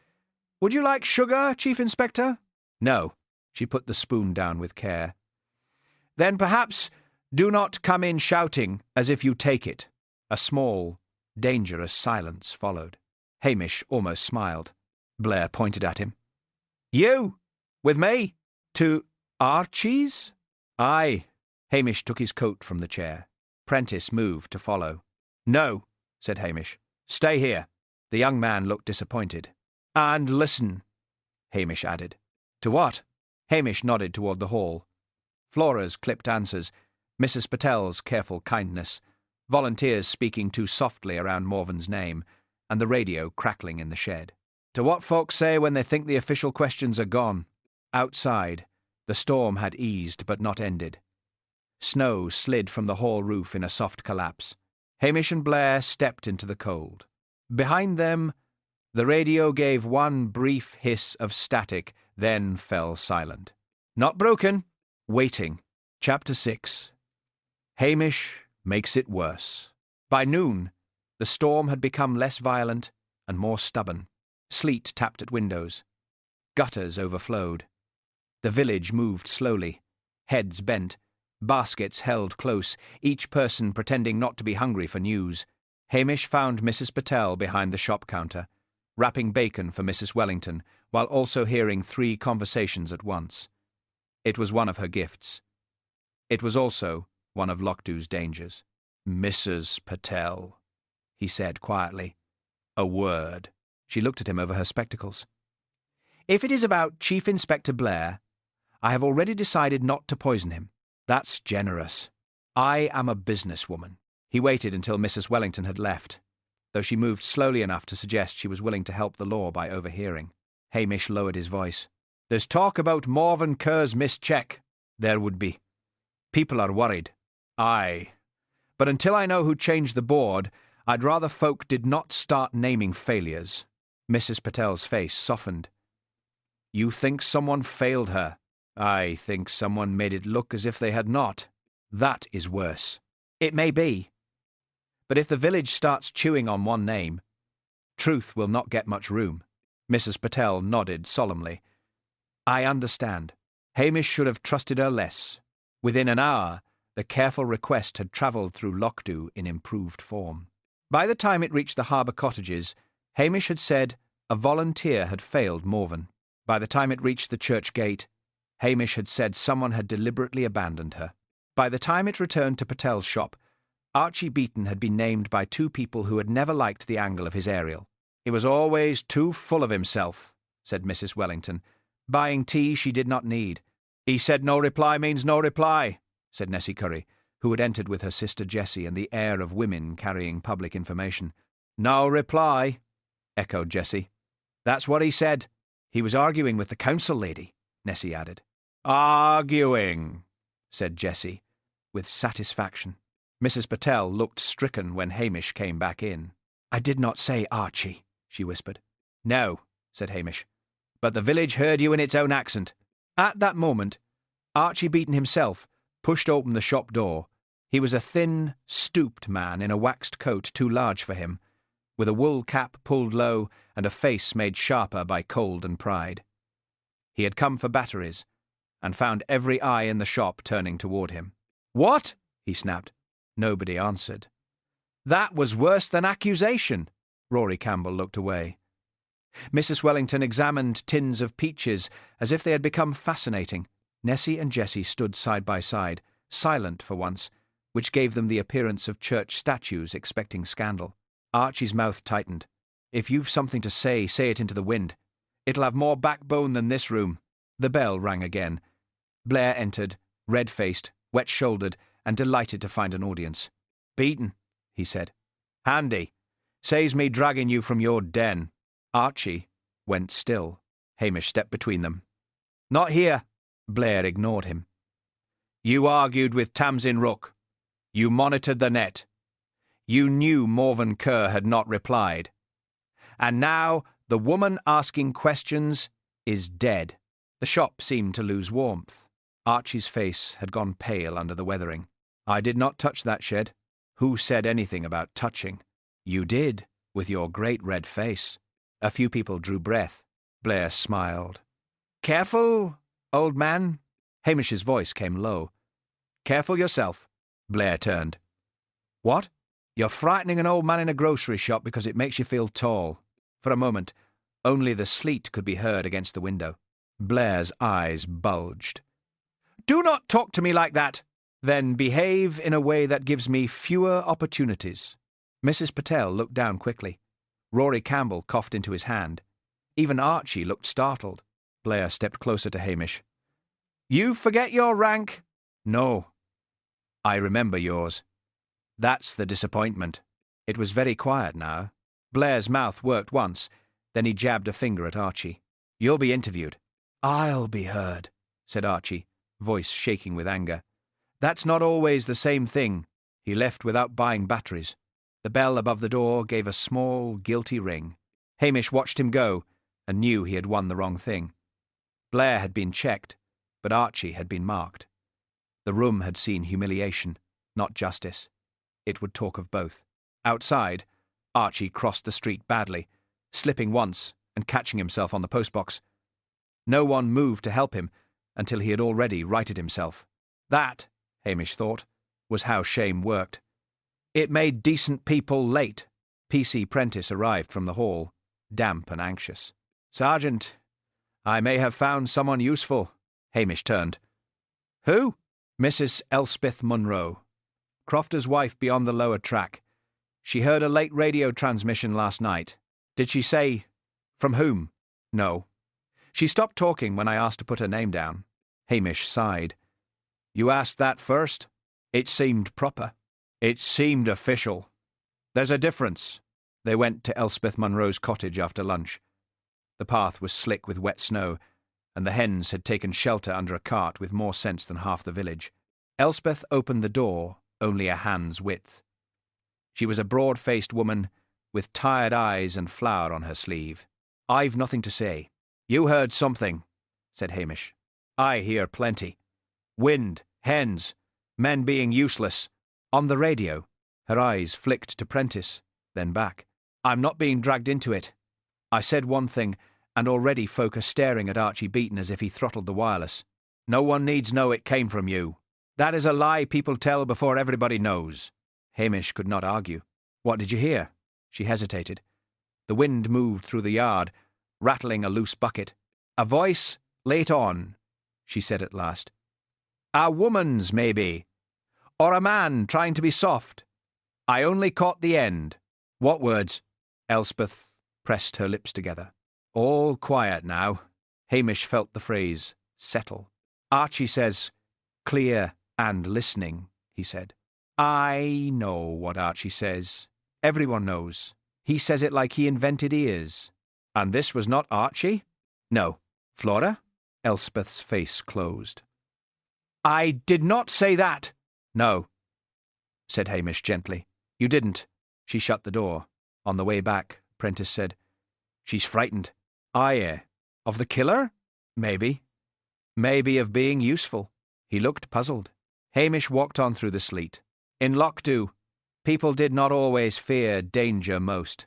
Would you like sugar, Chief Inspector? No. She put the spoon down with care. Then perhaps do not come in shouting as if you take it. A small, dangerous silence followed. Hamish almost smiled. Blair pointed at him. You? With me? To Archie's? Aye. Hamish took his coat from the chair. Prentice moved to follow. No, said Hamish. Stay here. The young man looked disappointed. And listen, Hamish added. To what? Hamish nodded toward the hall. Flora's clipped answers, Mrs. Patel's careful kindness, volunteers speaking too softly around Morven's name, and the radio crackling in the shed. To what folks say when they think the official questions are gone. Outside, the storm had eased but not ended. Snow slid from the hall roof in a soft collapse. Hamish and Blair stepped into the cold. Behind them, the radio gave one brief hiss of static, then fell silent. Not broken. Waiting. Chapter 6. Hamish makes it worse. By noon, the storm had become less violent and more stubborn. Sleet tapped at windows. Gutters overflowed. The village moved slowly, heads bent, baskets held close, each person pretending not to be hungry for news. Hamish found Mrs. Patel behind the shop counter, wrapping bacon for Mrs. Wellington, while also hearing 3 conversations at once. It was one of her gifts. It was also one of Lochdu's dangers. "Mrs. Patel," he said quietly. "A word." She looked at him over her spectacles. "If it is about Chief Inspector Blair, I have already decided not to poison him. That's generous. I am a businesswoman." He waited until Mrs. Wellington had left, though she moved slowly enough to suggest she was willing to help the law by overhearing. Hamish lowered his voice. "There's talk about Morven Kerr's missed cheque." "There would be. People are worried." "Aye. But until I know who changed the board, I'd rather folk did not start naming failures." Mrs. Patel's face softened. "You think someone failed her?" "I think someone made it look as if they had not. That is worse." "It may be. But if the village starts chewing on one name, truth will not get much room." Mrs. Patel nodded solemnly. "I understand." Hamish should have trusted her less. Within an hour, the careful request had travelled through Lochdu in improved form. By the time it reached the harbour cottages, Hamish had said a volunteer had failed Morven. By the time it reached the church gate, Hamish had said someone had deliberately abandoned her. By the time it returned to Patel's shop, Archie Beeton had been named by 2 people who had never liked the angle of his aerial. "He was always too full of himself," said Mrs. Wellington, buying tea she did not need. "He said no reply means no reply," said Nessie Curry, who had entered with her sister Jessie and the air of women carrying public information. "No reply," echoed Jessie. "That's what he said. He was arguing with the council lady," Nessie added. "Arguing," said Jessie, with satisfaction. Mrs. Patel looked stricken when Hamish came back in. "I did not say Archie," she whispered. "No," said Hamish, "but the village heard you in its own accent." At that moment, Archie Beeton himself pushed open the shop door. He was a thin, stooped man in a waxed coat too large for him, with a wool cap pulled low and a face made sharper by cold and pride. He had come for batteries, and found every eye in the shop turning toward him. "What?" he snapped. Nobody answered. "That was worse than accusation." Rory Campbell looked away. Mrs. Wellington examined tins of peaches as if they had become fascinating. Nessie and Jessie stood side by side, silent for once, which gave them the appearance of church statues expecting scandal. Archie's mouth tightened. "If you've something to say, say it into the wind. It'll have more backbone than this room." The bell rang again. Blair entered, red-faced, wet-shouldered, and delighted to find an audience. "Beeton," he said. "Handy. Saves me dragging you from your den." Archie went still. Hamish stepped between them. "Not here." Blair ignored him. "You argued with Tamsin Rook. You monitored the net. You knew Morven Kerr had not replied. And now the woman asking questions is dead." The shop seemed to lose warmth. Archie's face had gone pale under the weathering. "I did not touch that shed." "Who said anything about touching?" "You did, with your great red face." A few people drew breath. Blair smiled. "Careful, old man." Hamish's voice came low. "Careful yourself." Blair turned. "What?" "You're frightening an old man in a grocery shop because it makes you feel tall." For a moment, only the sleet could be heard against the window. Blair's eyes bulged. "Do not talk to me like that." "Then behave in a way that gives me fewer opportunities." Mrs. Patel looked down quickly. Rory Campbell coughed into his hand. Even Archie looked startled. Blair stepped closer to Hamish. "You forget your rank?" "No." I remember yours. That's the disappointment. It was very quiet now. Blair's mouth worked once, then he jabbed a finger at Archie. You'll be interviewed. I'll be heard, said Archie, voice shaking with anger. That's not always the same thing. He left without buying batteries. The bell above the door gave a small, guilty ring. Hamish watched him go and knew he had won the wrong thing. Blair had been checked, but Archie had been marked. The room had seen humiliation, not justice. It would talk of both. Outside, Archie crossed the street badly, slipping once and catching himself on the postbox. No one moved to help him until he had already righted himself. That, Hamish thought, was how shame worked. It made decent people late. P.C. Prentice arrived from the hall, damp and anxious. Sergeant, I may have found someone useful. Hamish turned. Who? Mrs. Elspeth Munro, Crofter's wife beyond the lower track. She heard a late radio transmission last night. Did she say from whom? No. She stopped talking when I asked to put her name down. Hamish sighed. You asked that first? It seemed proper. It seemed official. There's a difference. They went to Elspeth Munro's cottage after lunch. The path was slick with wet snow, and the hens had taken shelter under a cart with more sense than half the village. Elspeth opened the door only a hand's width. She was a broad-faced woman with tired eyes and flour on her sleeve. I've nothing to say. You heard something, said Hamish. I hear plenty. Wind, hens, men being useless. On the radio. Her eyes flicked to Prentice, then back. I'm not being dragged into it. I said one thing, and already folk are staring at Archie Beeton as if he throttled the wireless. No one needs know it came from you. That is a lie people tell before everybody knows. Hamish could not argue. What did you hear? She hesitated. The wind moved through the yard, rattling a loose bucket. A voice, late on, she said at last. A woman's, maybe. Or a man trying to be soft. I only caught the end. What words? Elspeth pressed her lips together. All quiet now. Hamish felt the phrase settle. Archie says, clear and listening, he said. I know what Archie says. Everyone knows. He says it like he invented ears. And this was not Archie? No. Flora? Elspeth's face closed. I did not say that. No, said Hamish gently. You didn't. She shut the door. On the way back, Prentice said, She's frightened. Aye, of the killer? Maybe. Maybe of being useful. He looked puzzled. Hamish walked on through the sleet. In Lochs, people did not always fear danger most.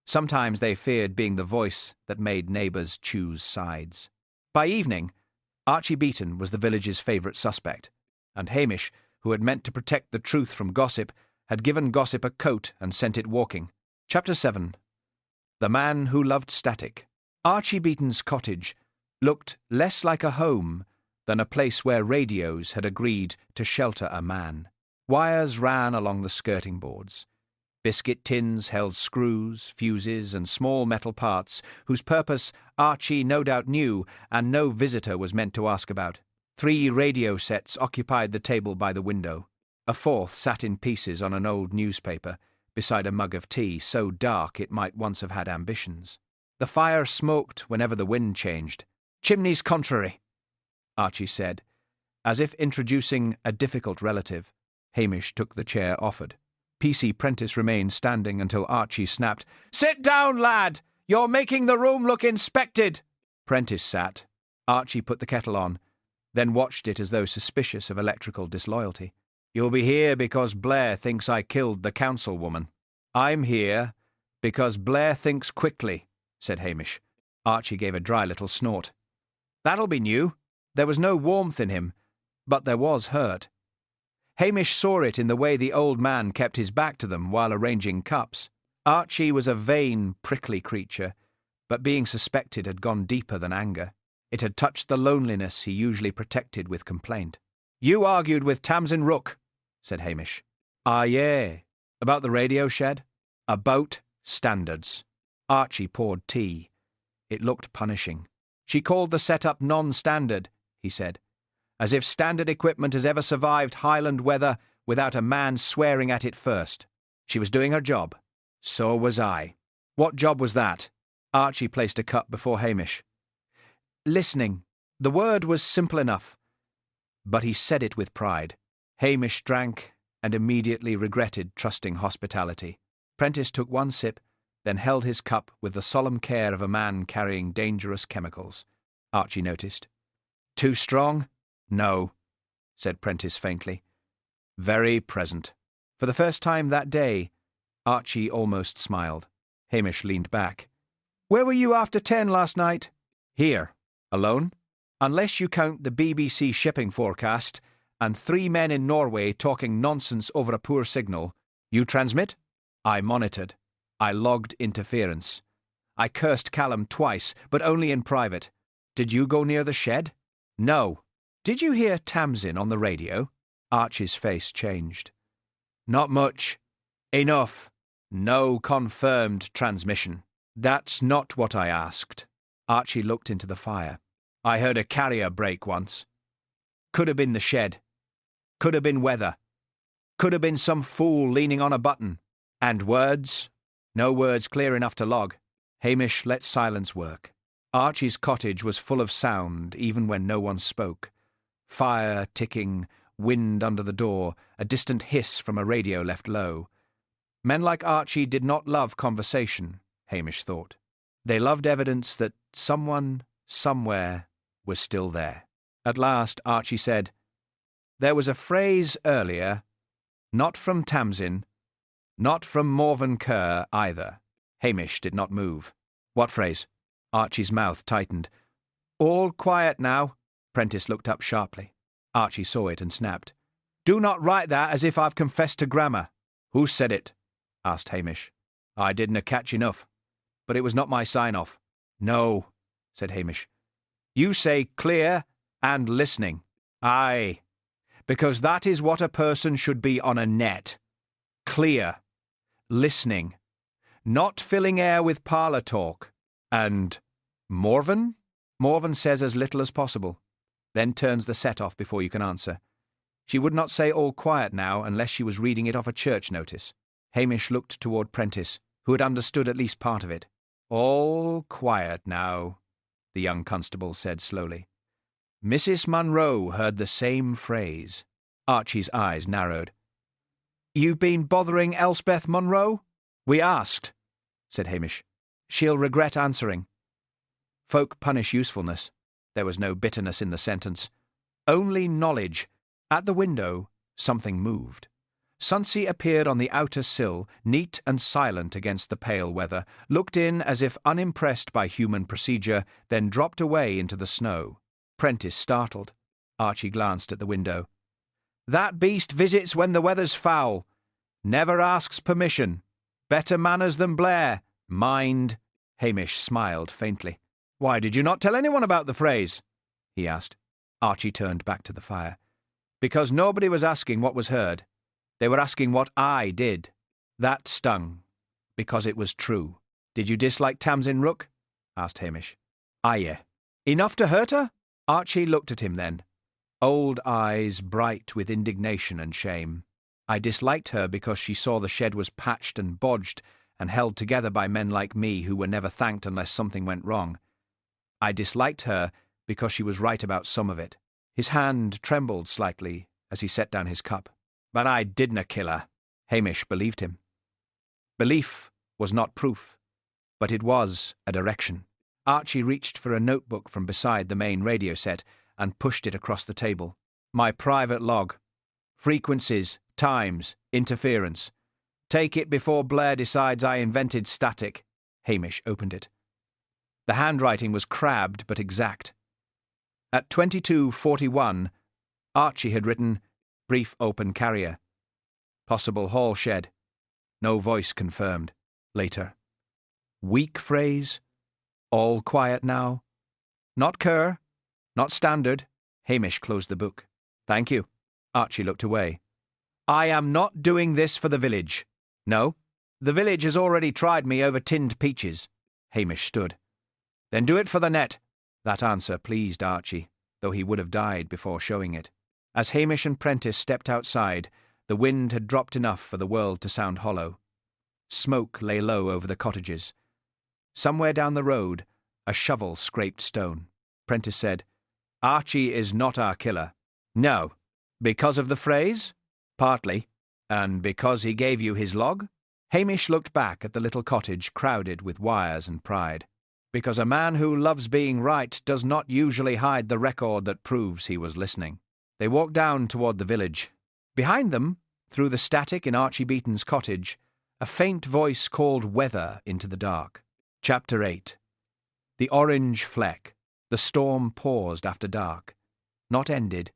Sometimes they feared being the voice that made neighbours choose sides. By evening, Archie Beeton was the village's favourite suspect, and Hamish, who had meant to protect the truth from gossip, had given gossip a coat and sent it walking. Chapter 7. The Man Who Loved Static. Archie Beeton's cottage looked less like a home than a place where radios had agreed to shelter a man. Wires ran along the skirting boards. Biscuit tins held screws, fuses, and small metal parts whose purpose Archie no doubt knew and no visitor was meant to ask about. 3 radio sets occupied the table by the window. A 4th sat in pieces on an old newspaper, beside a mug of tea so dark it might once have had ambitions. The fire smoked whenever the wind changed. Chimneys contrary, Archie said, as if introducing a difficult relative. Hamish took the chair offered. P.C. Prentice remained standing until Archie snapped, Sit down, lad! You're making the room look inspected! Prentice sat. Archie put the kettle on, then watched it as though suspicious of electrical disloyalty. You'll be here because Blair thinks I killed the councilwoman. I'm here because Blair thinks quickly, said Hamish. Archie gave a dry little snort. That'll be new. There was no warmth in him, but there was hurt. Hamish saw it in the way the old man kept his back to them while arranging cups. Archie was a vain, prickly creature, but being suspected had gone deeper than anger. It had touched the loneliness he usually protected with complaint. You argued with Tamsin Rook, said Hamish. Ah, yeah. About the radio shed? About standards. Archie poured tea. It looked punishing. She called the setup non-standard, he said. as if standard equipment has ever survived Highland weather without a man swearing at it first. She was doing her job. So was I. What job was that? Archie placed a cup before Hamish. Listening. The word was simple enough, but he said it with pride. Hamish drank and immediately regretted trusting hospitality. Prentice took one sip, then held his cup with the solemn care of a man carrying dangerous chemicals. Archie noticed. Too strong? No, said Prentice faintly. Very present. For the first time that day, Archie almost smiled. Hamish leaned back. Where were you after 10 last night? Here. Alone? Unless you count the BBC shipping forecast and 3 men in Norway talking nonsense over a poor signal. You transmit? I monitored. I logged interference. I cursed Callum twice, but only in private. Did you go near the shed? No. Did you hear Tamsin on the radio? Archie's face changed. Not much. Enough. No confirmed transmission. That's not what I asked. Archie looked into the fire. I heard a carrier break once. Could have been the shed. Could have been weather. Could have been some fool leaning on a button. And words? No words clear enough to log. Hamish let silence work. Archie's cottage was full of sound, even when no one spoke. Fire ticking, wind under the door, a distant hiss from a radio left low. Men like Archie did not love conversation, Hamish thought. They loved evidence that someone, somewhere, was still there. At last, Archie said, There was a phrase earlier, not from Tamsin, not from Morven Kerr either. Hamish did not move. What phrase? Archie's mouth tightened. All quiet now. Prentice looked up sharply. Archie saw it and snapped. Do not write that as if I've confessed to grammar. Who said it? Asked Hamish. I didna catch enough. But it was not my sign-off. No, said Hamish. You say clear and listening. Aye, because that is what a person should be on a net. Clear. Listening. Not filling air with parlour talk. And Morven? Morven says as little as possible, then turns the set off before you can answer. She would not say all quiet now unless she was reading it off a church notice. Hamish looked toward Prentice, who had understood at least part of it. All quiet now, the young constable said slowly. Mrs. Munro heard the same phrase. Archie's eyes narrowed. You've been bothering Elspeth Munro? We asked, said Hamish. She'll regret answering. Folk punish usefulness. There was no bitterness in the sentence. Only knowledge. At the window, something moved. Sunsey appeared on the outer sill, neat and silent against the pale weather, looked in as if unimpressed by human procedure, then dropped away into the snow. Prentice startled. Archie glanced at the window. That beast visits when the weather's foul. Never asks permission. Better manners than Blair. Mind. Hamish smiled faintly. Why did you not tell anyone about the phrase? He asked. Archie turned back to the fire. Because nobody was asking what was heard. They were asking what I did. That stung. Because it was true. Did you dislike Tamsin Rook? Asked Hamish. Aye. Enough to hurt her? Archie looked at him then. Old eyes bright with indignation and shame. I disliked her because she saw the shed was patched and bodged and held together by men like me who were never thanked unless something went wrong. I disliked her because she was right about some of it. His hand trembled slightly as he set down his cup. But I didna kill her. Hamish believed him. Belief was not proof, but it was a direction. Archie reached for a notebook from beside the main radio set and pushed it across the table. My private log. Frequencies, times, interference. Take it before Blair decides I invented static. Hamish opened it. The handwriting was crabbed but exact. At 22:41, Archie had written, Brief open carrier. Possible hall shed. No voice confirmed. Later. Weak phrase. All quiet now. Not Kerr. Not standard. Hamish closed the book. Thank you. Archie looked away. I am not doing this for the village. No. The village has already tried me over tinned peaches. Hamish stood. Then do it for the net. That answer pleased Archie. though he would have died before showing it. As Hamish and Prentice stepped outside, the wind had dropped enough for the world to sound hollow. Smoke lay low over the cottages. Somewhere down the road, a shovel scraped stone. Prentice said, "Archie is not our killer." "No. Because of the phrase?" "Partly. And because he gave you his log?" Hamish looked back at the little cottage crowded with wires and pride. "Because a man who loves being right does not usually hide the record that proves he was listening." They walked down toward the village. Behind them, through the static in Archie Beeton's cottage, a faint voice called weather into the dark. Chapter 8. The orange fleck. The storm paused after dark. Not ended,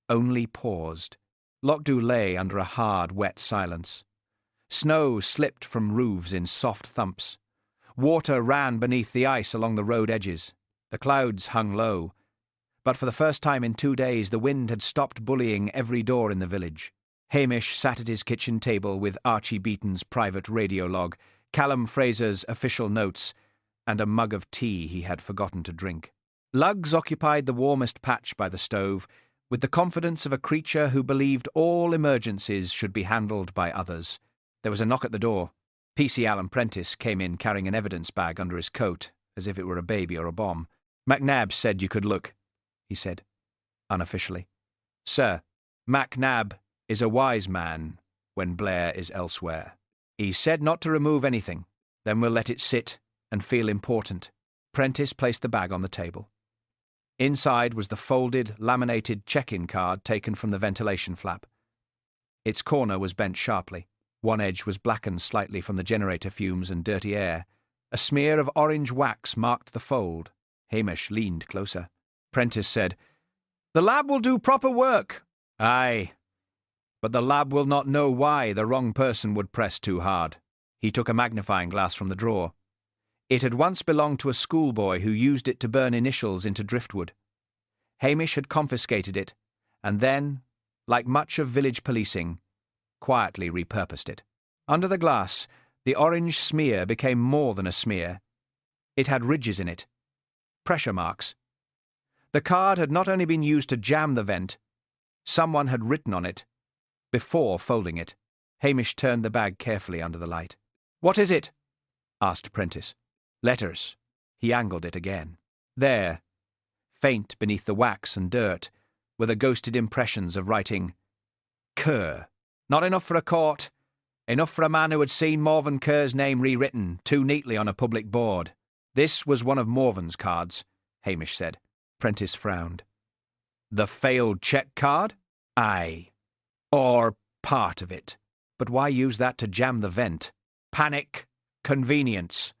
only paused. Lochs lay under a hard, wet silence. Snow slipped from roofs in soft thumps. Water ran beneath the ice along the road edges. The clouds hung low. But for the first time in 2 days, the wind had stopped bullying every door in the village. Hamish sat at his kitchen table with Archie Beeton's private radio log, Callum Fraser's official notes, and a mug of tea he had forgotten to drink. Lugs occupied the warmest patch by the stove, with the confidence of a creature who believed all emergencies should be handled by others. There was a knock at the door. P.C. Allen Prentice came in carrying an evidence bag under his coat, as if it were a baby or a bomb. "MacNab said you could look," he said, unofficially. "Sir, MacNab is a wise man when Blair is elsewhere. He said not to remove anything. Then we'll let it sit and feel important." Prentice placed the bag on the table. Inside was the folded, laminated check-in card taken from the ventilation flap. Its corner was bent sharply. One edge was blackened slightly from the generator fumes and dirty air. A smear of orange wax marked the fold. Hamish leaned closer. Prentice said, "The lab will do proper work." "Aye, but the lab will not know why the wrong person would press too hard." He took a magnifying glass from the drawer. It had once belonged to a schoolboy who used it to burn initials into driftwood. Hamish had confiscated it, and then, like much of village policing, quietly repurposed it. Under the glass, the orange smear became more than a smear. It had ridges in it. Pressure marks. The card had not only been used to jam the vent, someone had written on it before folding it. Hamish turned the bag carefully under the light. "What is it?" asked Prentice. "Letters." He angled it again. There, faint beneath the wax and dirt, were the ghosted impressions of writing, "Kerr." Not enough for a court. Enough for a man who had seen Morven Kerr's name rewritten too neatly on a public board. This was one of Morven's cards, Hamish said. Prentice frowned. "The failed check card?" "Aye. Or part of it. But why use that to jam the vent? Panic, convenience,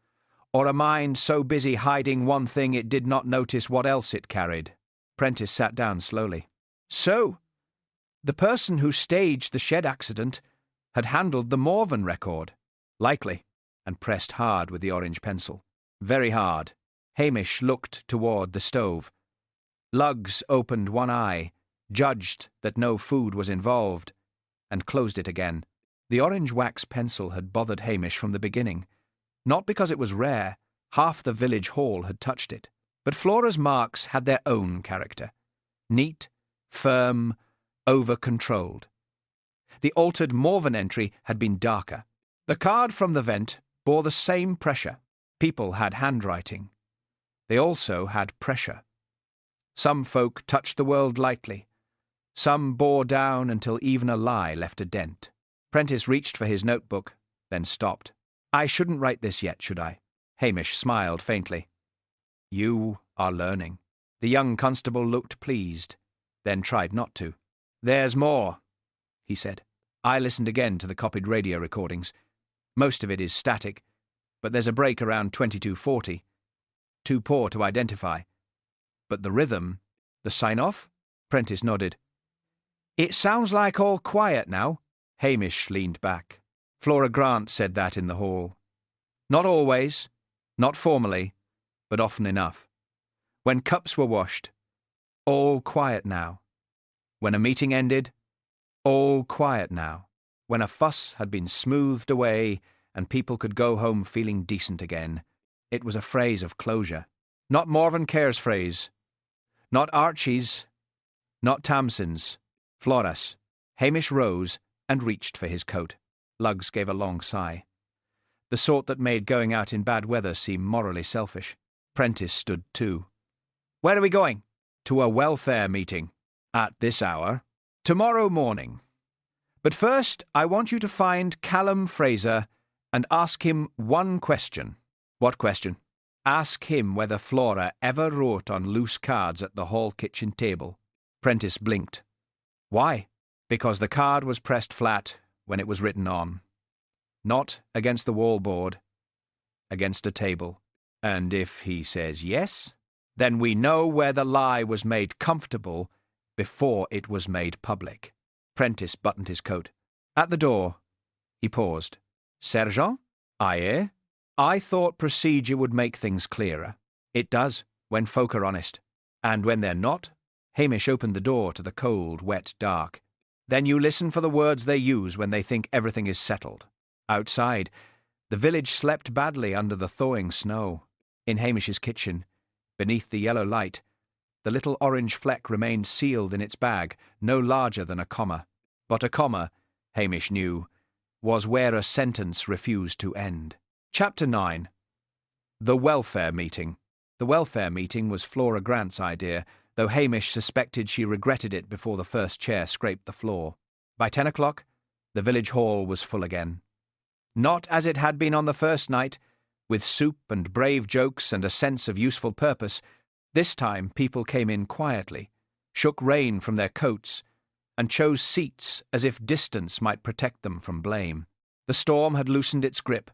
or a mind so busy hiding one thing it did not notice what else it carried." Prentice sat down slowly. "So, the person who staged the shed accident had handled the Morven record." "Likely," and pressed hard with the orange pencil. Very hard. Hamish looked toward the stove. Lugs opened one eye, judged that no food was involved, and closed it again. The orange wax pencil had bothered Hamish from the beginning. Not because it was rare. Half the village hall had touched it. But Flora's marks had their own character. Neat, firm, over-controlled. The altered Morven entry had been darker. The card from the vent bore the same pressure. People had handwriting. They also had pressure. Some folk touched the world lightly. Some bore down until even a lie left a dent. Prentice reached for his notebook, then stopped. "I shouldn't write this yet, should I?" Hamish smiled faintly. "You are learning." The young constable looked pleased, then tried not to. "There's more," he said. "I listened again to the copied radio recordings. Most of it is static, but there's a break around 2240. Too poor to identify. But the rhythm, the sign-off?" Prentice nodded. "It sounds like all quiet now." Hamish leaned back. Flora Grant said that in the hall. Not always, not formally, but often enough. When cups were washed, all quiet now. When a meeting ended, all quiet now. When a fuss had been smoothed away and people could go home feeling decent again. It was a phrase of closure. Not Morven Kerr's phrase. Not Archie's, not Tamsin's. Flora's. Hamish rose and reached for his coat. Lugs gave a long sigh. The sort that made going out in bad weather seem morally selfish. Prentice stood too. Where are we going? To a welfare meeting. At this hour. Tomorrow morning. But first, I want you to find Callum Fraser and ask him one question. What question? Ask him whether Flora ever wrote on loose cards at the hall kitchen table. Prentice blinked. Why? Because the card was pressed flat when it was written on. Not against the wall-board, against a table. And if he says yes, then we know where the lie was made comfortable before it was made public. Prentice buttoned his coat. At the door, he paused. Sergeant? Aye. I thought procedure would make things clearer. It does, when folk are honest. And when they're not, Hamish opened the door to the cold, wet dark. Then you listen for the words they use when they think everything is settled. Outside, the village slept badly under the thawing snow. In Hamish's kitchen, beneath the yellow light, the little orange fleck remained sealed in its bag, no larger than a comma. But a comma, Hamish knew, was where a sentence refused to end. Chapter 9. The Welfare Meeting. The welfare meeting was Flora Grant's idea, though Hamish suspected she regretted it before the first chair scraped the floor. By 10 o'clock, the village hall was full again. Not as it had been on the first night, with soup and brave jokes and a sense of useful purpose. This time people came in quietly, shook rain from their coats, and chose seats as if distance might protect them from blame. The storm had loosened its grip,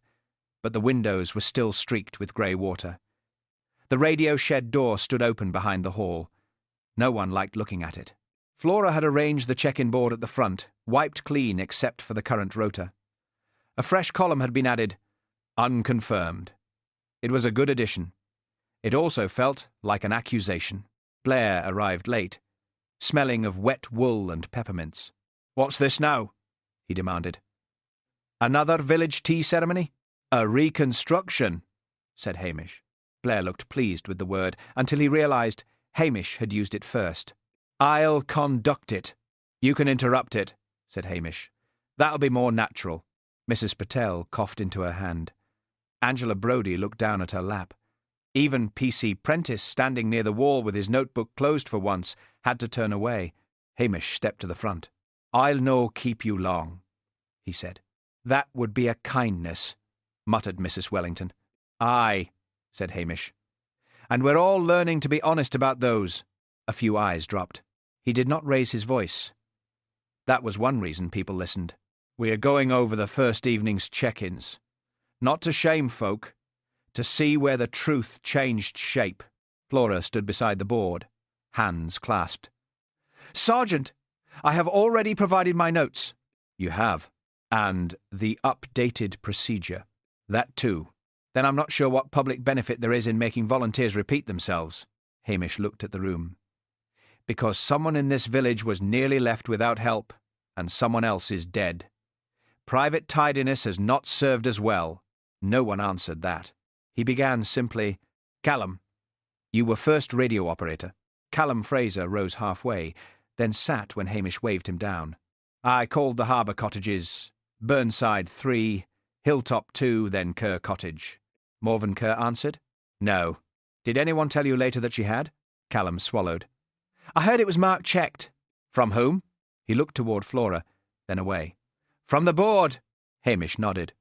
but the windows were still streaked with grey water. The radio shed door stood open behind the hall. No one liked looking at it. Flora had arranged the check-in board at the front, wiped clean except for the current rota. A fresh column had been added, unconfirmed. It was a good addition. It also felt like an accusation. Blair arrived late, smelling of wet wool and peppermints. What's this now? He demanded. Another village tea ceremony? A reconstruction, said Hamish. Blair looked pleased with the word, until he realised Hamish had used it first. I'll conduct it. You can interrupt it, said Hamish. That'll be more natural. Mrs. Patel coughed into her hand. Angela Brodie looked down at her lap. Even P.C. Prentice, standing near the wall with his notebook closed for once, had to turn away. Hamish stepped to the front. I'll no keep you long, he said. That would be a kindness, muttered Mrs. Wellington. Aye, said Hamish. And we're all learning to be honest about those. A few eyes dropped. He did not raise his voice. That was one reason people listened. We are going over the first evening's check-ins. Not to shame folk, to see where the truth changed shape. Flora stood beside the board, hands clasped. Sergeant, I have already provided my notes. You have. And the updated procedure. That too. Then I'm not sure what public benefit there is in making volunteers repeat themselves. Hamish looked at the room. Because someone in this village was nearly left without help, and someone else is dead. Private tidiness has not served us well. No one answered that. He began simply, Callum, you were first radio operator. Callum Fraser rose halfway, then sat when Hamish waved him down. I called the harbour cottages, Burnside 3, Hilltop 2, then Kerr Cottage. Morven Kerr answered. No. Did anyone tell you later that she had? Callum swallowed. I heard it was marked checked. From whom? He looked toward Flora, then away. From the board. Hamish nodded.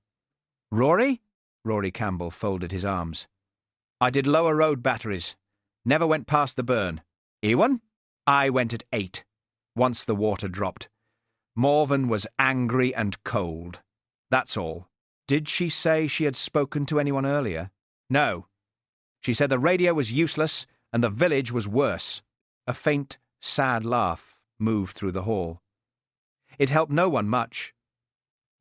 Rory? Rory Campbell folded his arms. I did lower road batteries. Never went past the burn. Ewan? I went at 8. Once the water dropped. Morven was angry and cold. That's all. Did she say she had spoken to anyone earlier? No. She said the radio was useless and the village was worse. A faint, sad laugh moved through the hall. It helped no one much,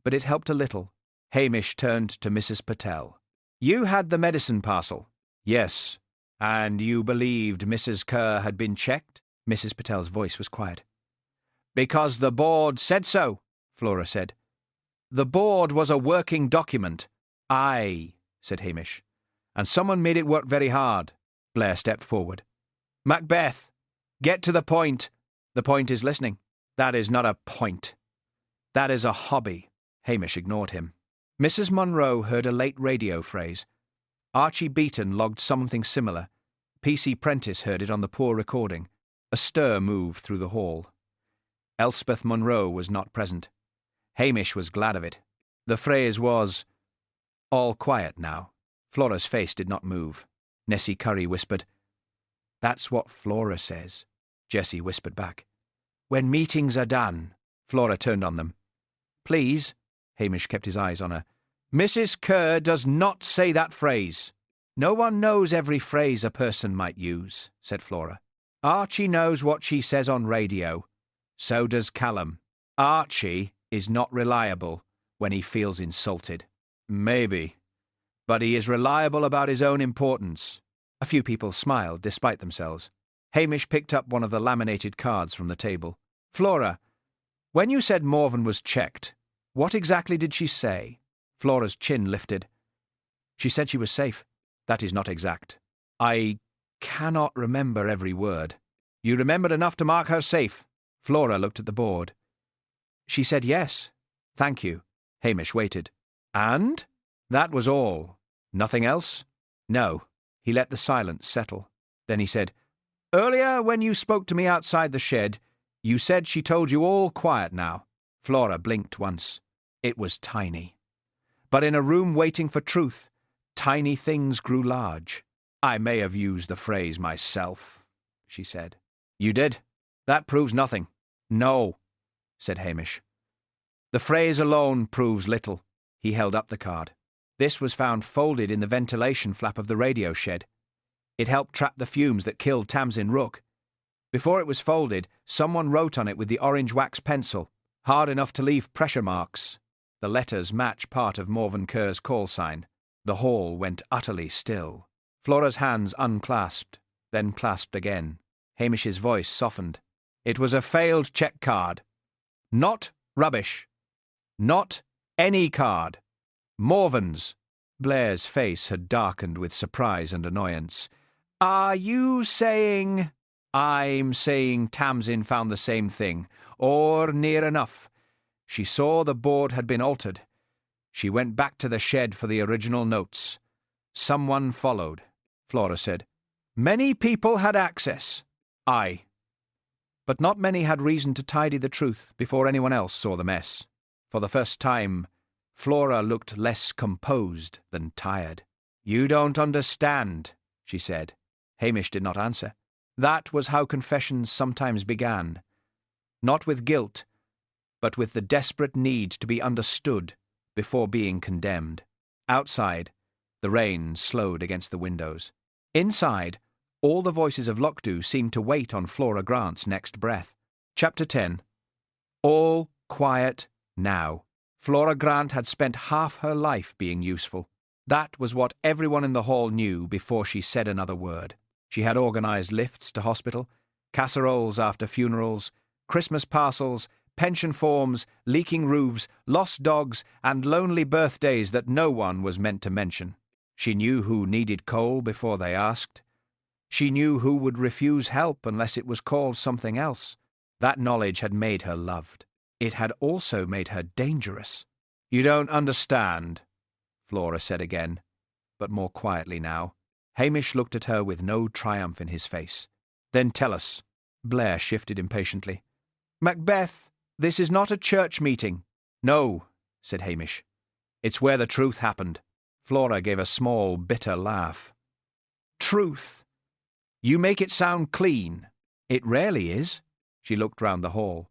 but it helped a little. Hamish turned to Mrs. Patel. You had the medicine parcel? Yes. And you believed Mrs. Kerr had been checked? Mrs. Patel's voice was quiet. Because the board said so, Flora said. The board was a working document. Aye, said Hamish. And someone made it work very hard. Blair stepped forward. Macbeth, Get to the point. The point is listening. That is not a point. That is a hobby. Hamish ignored him. Mrs. Munro heard a late radio phrase. Archie Beeton logged something similar. P.C. Prentice heard it on the poor recording. A stir moved through the hall. Elspeth Munro was not present. Hamish was glad of it. The phrase was, "All quiet now." Flora's face did not move. Nessie Curry whispered, "That's what Flora says." Jessie whispered back, "When meetings are done." Flora turned on them. "Please," Hamish kept his eyes on her, "Mrs. Kerr does not say that phrase." "No one knows every phrase a person might use," said Flora. "Archie knows what she says on radio. So does Callum. Archie is not reliable when he feels insulted." "Maybe. But he is reliable about his own importance." A few people smiled despite themselves. Hamish picked up one of the laminated cards from the table. "Flora, when you said Morven was checked, what exactly did she say?" Flora's chin lifted. "She said she was safe." "That is not exact." "I cannot remember every word." "You remembered enough to mark her safe." Flora looked at the board. "She said yes. Thank you." Hamish waited. "And?" "That was all." "Nothing else?" "No." He let the silence settle. Then he said, "Earlier, when you spoke to me outside the shed, you said she told you all quiet now." Flora blinked once. It was tiny. But in a room waiting for truth, tiny things grew large. "I may have used the phrase myself," she said. "You did? That proves nothing." "No," said Hamish. "The phrase alone proves little." He held up the card. This was found folded in the ventilation flap of the radio shed. It helped trap the fumes that killed Tamsin Rook. Before it was folded, someone wrote on it with the orange wax pencil, hard enough to leave pressure marks. The letters match part of Morven Kerr's call sign. The hall went utterly still. Flora's hands unclasped, then clasped again. Hamish's voice softened. "It was a failed check card. Not rubbish. Not any card. Morven's." Blair's face had darkened with surprise and annoyance. "Are you saying—" "I'm saying Tamsin found the same thing, or near enough. She saw the board had been altered. She went back to the shed for the original notes. Someone followed." Flora said, "Many people had access." "Aye. But not many had reason to tidy the truth before anyone else saw the mess." For the first time, Flora looked less composed than tired. "You don't understand," she said. Hamish did not answer. That was how confessions sometimes began. Not with guilt, but with the desperate need to be understood before being condemned. Outside, the rain slowed against the windows. Inside, all the voices of Lochdu seemed to wait on Flora Grant's next breath. Chapter 10. All quiet now. Flora Grant had spent half her life being useful. That was what everyone in the hall knew before she said another word. She had organised lifts to hospital, casseroles after funerals, Christmas parcels, pension forms, leaking roofs, lost dogs, and lonely birthdays that no one was meant to mention. She knew who needed coal before they asked. She knew who would refuse help unless it was called something else. That knowledge had made her loved. It had also made her dangerous. "You don't understand," Flora said again, but more quietly now. Hamish looked at her with no triumph in his face. "Then tell us." Blair shifted impatiently. "Macbeth, this is not a church meeting." "No," said Hamish. "It's where the truth happened." Flora gave a small, bitter laugh. "Truth. You make it sound clean." "It rarely is." She looked round the hall.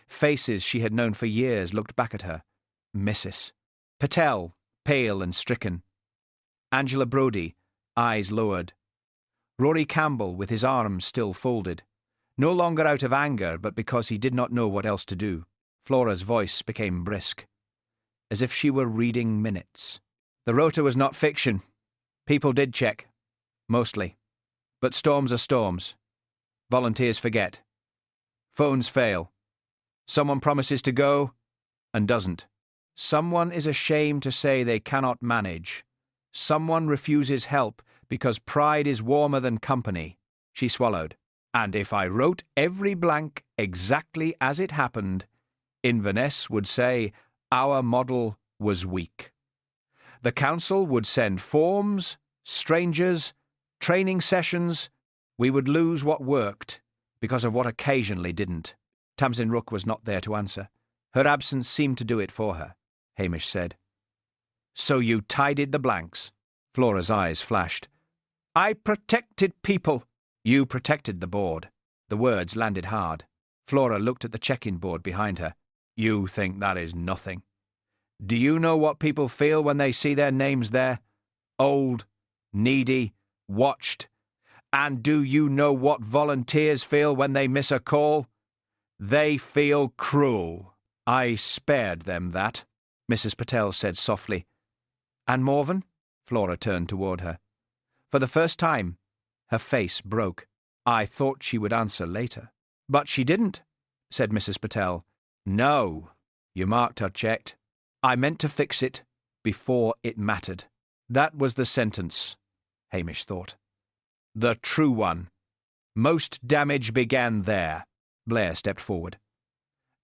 Faces she had known for years looked back at her. Mrs. Patel, pale and stricken. Angela Brodie, eyes lowered. Rory Campbell, with his arms still folded. No longer out of anger, but because he did not know what else to do. Flora's voice became brisk, as if she were reading minutes. "The rota was not fiction. People did check. Mostly. But storms are storms. Volunteers forget. Phones fail. Someone promises to go and doesn't. Someone is ashamed to say they cannot manage. Someone refuses help because pride is warmer than company." She swallowed. And if I wrote every blank exactly as it happened, Inverness would say our model was weak. The council would send forms, strangers, training sessions. We would lose what worked because of what occasionally didn't. Tamsin Rook was not there to answer. Her absence seemed to do it for her. Hamish said. So you tidied the blanks? Flora's eyes flashed. I protected people. You protected the board. The words landed hard. Flora looked at the check-in board behind her. You think that is nothing. Do you know what people feel when they see their names there? Old, needy, watched. And do you know what volunteers feel when they miss a call? They feel cruel. I spared them that, Mrs. Patel said softly. And Morven? Flora turned toward her. For the first time, her face broke. I thought she would answer later. But she didn't, said Mrs. Patel. No, you marked her checked. I meant to fix it before it mattered. That was the sentence, Hamish thought. The true one. Most damage began there. Blair stepped forward.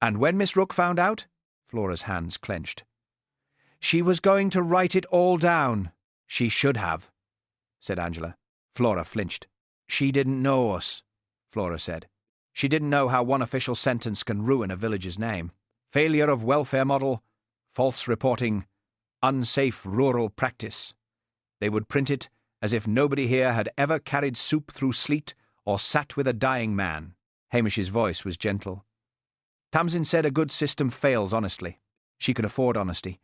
And when Miss Rook found out? Flora's hands clenched. She was going to write it all down. She should have, said Angela. Flora flinched. She didn't know us, Flora said. She didn't know how one official sentence can ruin a village's name. Failure of welfare model, false reporting, unsafe rural practice. They would print it as if nobody here had ever carried soup through sleet or sat with a dying man. Hamish's voice was gentle. Tamsin said a good system fails honestly. She could afford honesty.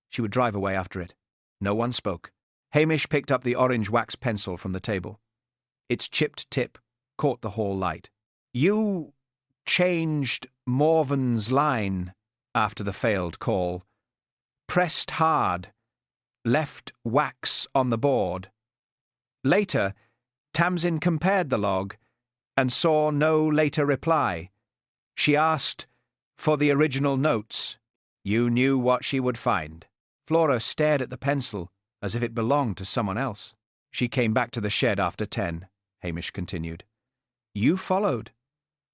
She would drive away after it. No one spoke. Hamish picked up the orange wax pencil from the table. Its chipped tip caught the hall light. You changed Morven's line after the failed call. Pressed hard. Left wax on the board. Later, Tamsin compared the log and saw no later reply. She asked for the original notes. You knew what she would find. Flora stared at the pencil as if it belonged to someone else. She came back to the shed after 10, Hamish continued. You followed.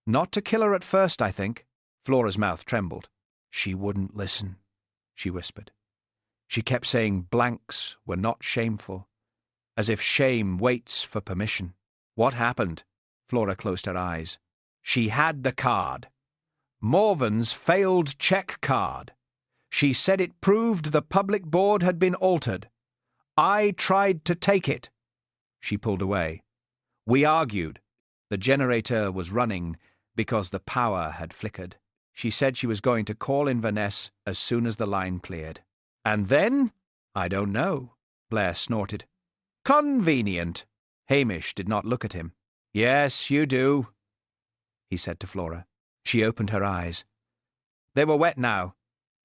Not to kill her at first, I think. Flora's mouth trembled. She wouldn't listen, she whispered. She kept saying blanks were not shameful, as if shame waits for permission. What happened? Flora closed her eyes. She had the card. Morven's failed check card. She said it proved the public board had been altered. I tried to take it. She pulled away. We argued. The generator was running because the power had flickered. She said she was going to call Inverness as soon as the line cleared. And then? I don't know, Blair snorted. Convenient. Hamish did not look at him. Yes, you do, he said to Flora. She opened her eyes. They were wet now,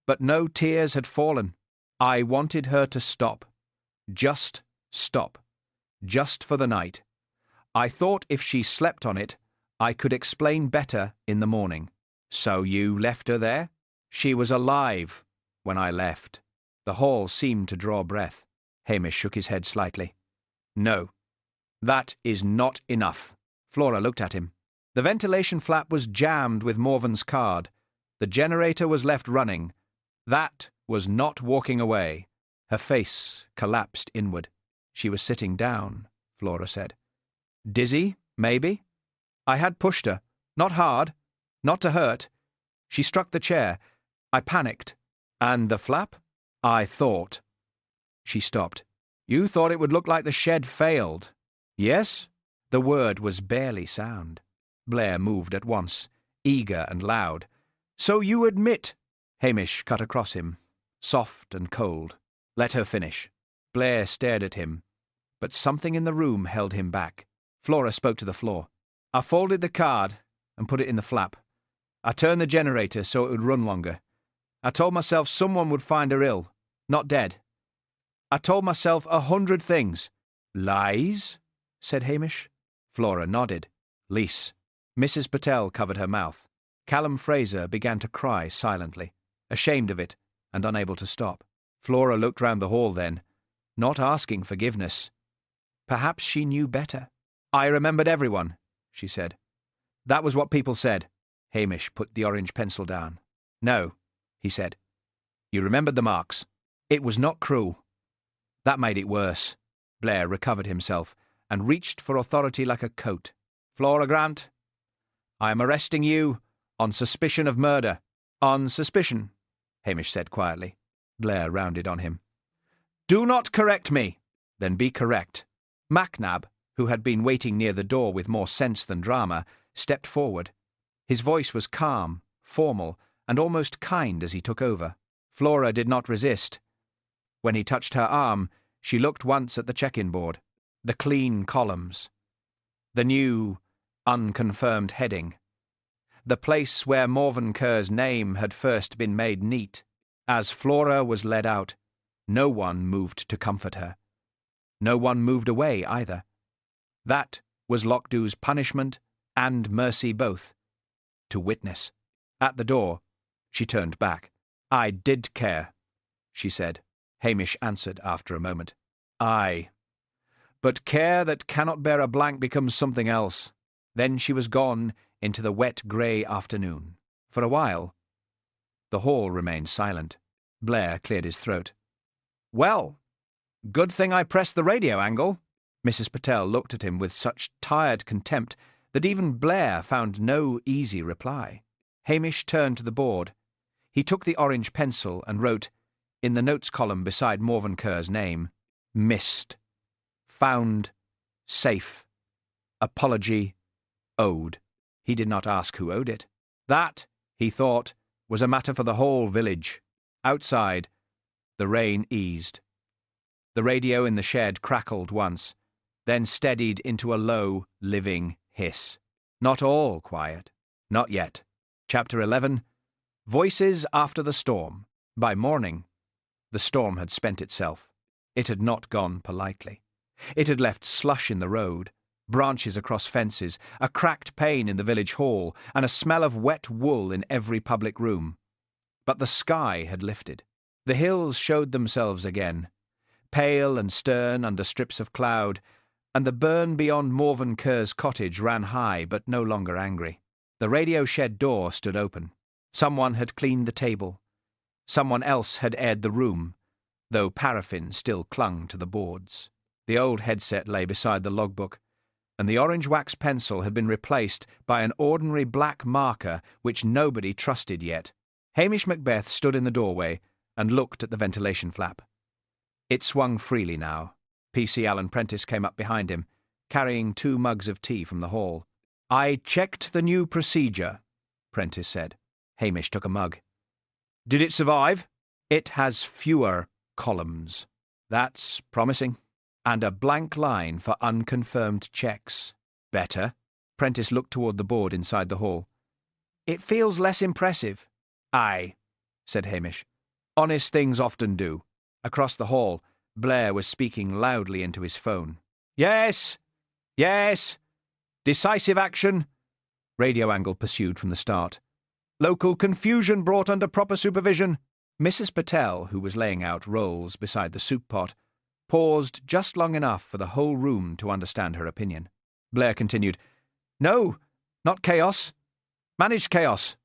but no tears had fallen. I wanted her to stop. Just stop. Just for the night. I thought if she slept on it, I could explain better in the morning. So you left her there? She was alive when I left. The hall seemed to draw breath. Hamish shook his head slightly. No, that is not enough. Flora looked at him. The ventilation flap was jammed with Morven's card. The generator was left running. That was not walking away. Her face collapsed inward. She was sitting down, Flora said. Dizzy, maybe? I had pushed her. Not hard. Not to hurt. She struck the chair. I panicked. And the flap? I thought. She stopped. You thought it would look like the shed failed. Yes? The word was barely sound. Blair moved at once, eager and loud. So you admit? Hamish cut across him, soft and cold. Let her finish. Blair stared at him, but something in the room held him back. Flora spoke to the floor. I folded the card and put it in the flap. I turned the generator so it would run longer. I told myself someone would find her ill, not dead. I told myself 100 things. Lies? Said Hamish. Flora nodded. Lease. Mrs. Patel covered her mouth. Callum Fraser began to cry silently, ashamed of it and unable to stop. Flora looked round the hall then, not asking forgiveness. Perhaps she knew better. I remembered everyone, she said. That was what people said. Hamish put the orange pencil down. No, he said. You remembered the marks. It was not cruel. That made it worse. Blair recovered himself and reached for authority like a coat. Flora Grant, I am arresting you on suspicion of murder. On suspicion, Hamish said quietly. Blair rounded on him. Do not correct me. Then be correct. Macnab, who had been waiting near the door with more sense than drama, stepped forward. His voice was calm, formal, and almost kind as he took over. Flora did not resist. When he touched her arm, she looked once at the check-in board, the clean columns, the new, unconfirmed heading, the place where Morven Kerr's name had first been made neat. As Flora was led out, no one moved to comfort her. No one moved away either. That was Lochdu's punishment and mercy both, to witness. At the door, she turned back. I did care, she said. Hamish answered after a moment. Aye. But care that cannot bear a blank becomes something else. Then she was gone into the wet grey afternoon. For a while, the hall remained silent. Blair cleared his throat. Well, good thing I pressed the radio angle. Mrs. Patel looked at him with such tired contempt that even Blair found no easy reply. Hamish turned to the board. He took the orange pencil and wrote, in the notes column beside Morven Kerr's name, missed, found, safe, apology, owed. He did not ask who owed it. That, he thought, was a matter for the whole village. Outside, the rain eased. The radio in the shed crackled once, then steadied into a low, living hiss. Not all quiet. Not yet. Chapter 11, Voices After the Storm. By morning, the storm had spent itself. It had not gone politely. It had left slush in the road, branches across fences, a cracked pane in the village hall, and a smell of wet wool in every public room. But the sky had lifted. The hills showed themselves again, pale and stern under strips of cloud, and the burn beyond Morven Kerr's cottage ran high but no longer angry. The radio shed door stood open. Someone had cleaned the table. Someone else had aired the room, though paraffin still clung to the boards. The old headset lay beside the logbook, and the orange wax pencil had been replaced by an ordinary black marker which nobody trusted yet. Hamish Macbeth stood in the doorway and looked at the ventilation flap. It swung freely now. P.C. Allen Prentice came up behind him, carrying 2 mugs of tea from the hall. I checked the new procedure, Prentice said. Hamish took a mug. Did it survive? It has fewer columns. That's promising. And a blank line for unconfirmed checks. Better. Prentice looked toward the board inside the hall. It feels less impressive. Aye, said Hamish. Honest things often do. Across the hall, Blair was speaking loudly into his phone. Yes! Yes! Decisive action! Radio angle pursued from the start. Local confusion brought under proper supervision. Mrs. Patel, who was laying out rolls beside the soup pot, paused just long enough for the whole room to understand her opinion. Blair continued, No, not chaos. Managed chaos.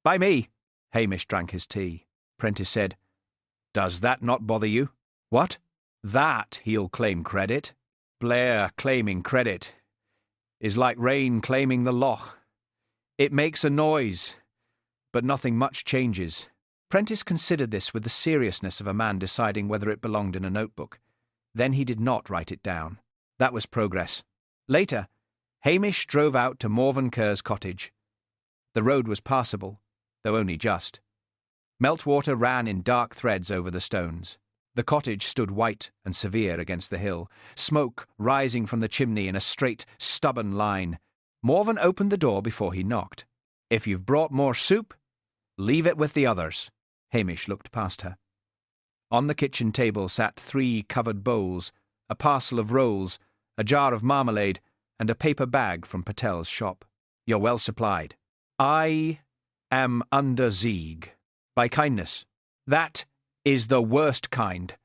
By me. Hamish drank his tea. Prentice said, Does that not bother you? What? That he'll claim credit. Blair claiming credit is like rain claiming the loch. It makes a noise, but nothing much changes. Prentice considered this with the seriousness of a man deciding whether it belonged in a notebook. Then he did not write it down. That was progress. Later, Hamish drove out to Morven Kerr's cottage. The road was passable, though only just. Meltwater ran in dark threads over the stones. The cottage stood white and severe against the hill, smoke rising from the chimney in a straight, stubborn line. Morven opened the door before he knocked. If you've brought more soup, leave it with the others. Hamish looked past her. On the kitchen table sat 3 covered bowls, a parcel of rolls, a jar of marmalade, and a paper bag from Patel's shop. You're well supplied. I am under Zieg. By kindness. That is the worst kind.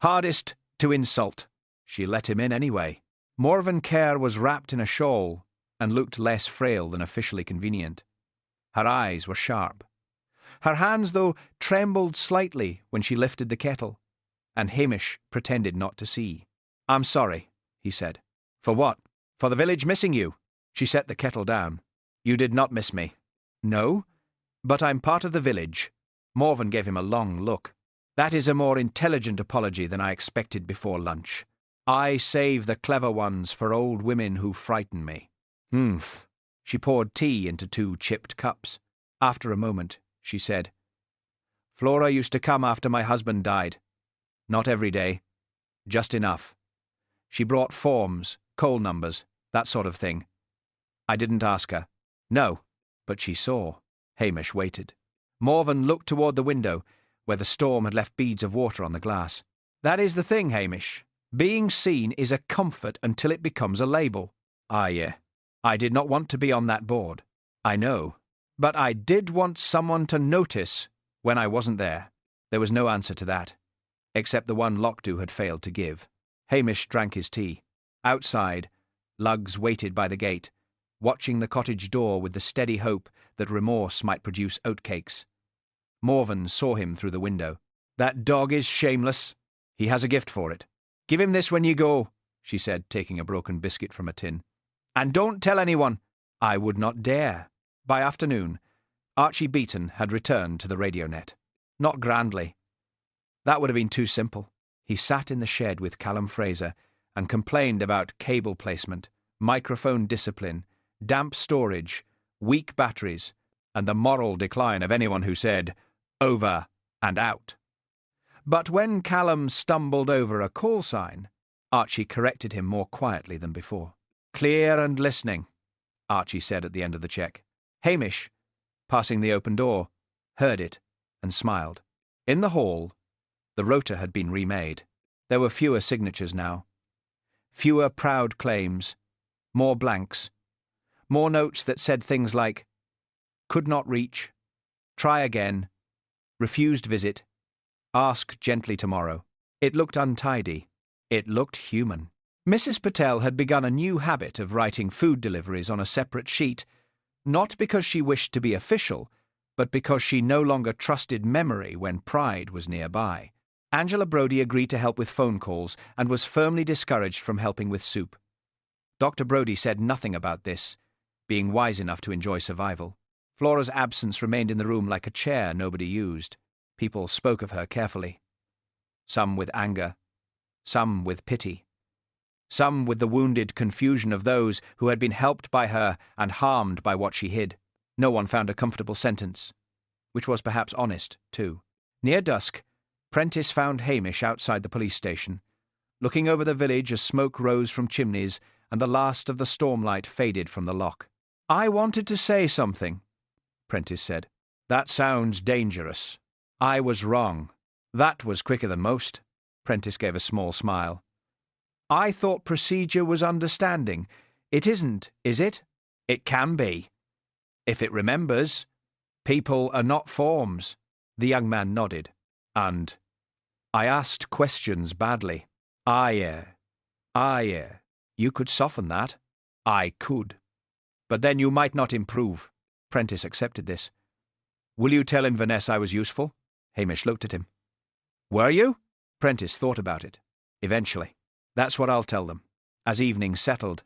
Hardest to insult. She let him in anyway. Morven Kerr was wrapped in a shawl, and looked less frail than officially convenient. Her eyes were sharp. Her hands, though, trembled slightly when she lifted the kettle, and Hamish pretended not to see. "I'm sorry," he said. "For what?" "For the village missing you." She set the kettle down. "You did not miss me." "No, but I'm part of the village." Morven gave him a long look. "That is a more intelligent apology than I expected before lunch. I save the clever ones for old women who frighten me." "Humph." She poured tea into 2 chipped cups. After a moment, she said, "Flora used to come after my husband died. Not every day. Just enough. She brought forms, coal numbers, that sort of thing. I didn't ask her. No, but she saw." Hamish waited. Morven looked toward the window, where the storm had left beads of water on the glass. "That is the thing, Hamish. Being seen is a comfort until it becomes a label. I did not want to be on that board. I know. But I did want someone to notice when I wasn't there." There was no answer to that, except the one Lochs had failed to give. Hamish drank his tea. Outside, Lugs waited by the gate, watching the cottage door with the steady hope that remorse might produce oatcakes. Morven saw him through the window. "That dog is shameless. He has a gift for it. Give him this when you go," she said, taking a broken biscuit from a tin. "And don't tell anyone." "I would not dare." By afternoon, Archie Beeton had returned to the radio net. Not grandly. That would have been too simple. He sat in the shed with Callum Fraser and complained about cable placement, microphone discipline, damp storage, weak batteries, and the moral decline of anyone who said, "Over and out." But when Callum stumbled over a call sign, Archie corrected him more quietly than before. "Clear and listening," Archie said at the end of the check. Hamish, passing the open door, heard it and smiled. In the hall, the rota had been remade. There were fewer signatures now. Fewer proud claims, more blanks, more notes that said things like, "Could not reach," "Try again," "Refused visit," "Ask gently tomorrow." It looked untidy. It looked human. Mrs. Patel had begun a new habit of writing food deliveries on a separate sheet, not because she wished to be official, but because she no longer trusted memory when pride was nearby. Angela Brodie agreed to help with phone calls and was firmly discouraged from helping with soup. Dr. Brodie said nothing about this, being wise enough to enjoy survival. Flora's absence remained in the room like a chair nobody used. People spoke of her carefully. Some with anger, some with pity, some with the wounded confusion of those who had been helped by her and harmed by what she hid. No one found a comfortable sentence, which was perhaps honest, too. Near dusk, Prentice found Hamish outside the police station, looking over the village as smoke rose from chimneys and the last of the stormlight faded from the loch. "I wanted to say something," Prentice said. "That sounds dangerous." "I was wrong." "That was quicker than most." Prentice gave a small smile. "I thought procedure was understanding. It isn't, is it?" "It can be, if it remembers. People are not forms." The young man nodded. "And I asked questions badly." You could soften that." "I could. But then you might not improve." Prentice accepted this. "Will you tell Inverness I was useful?" Hamish looked at him. "Were you?" Prentice thought about it. "Eventually. That's what I'll tell them." As evening settled,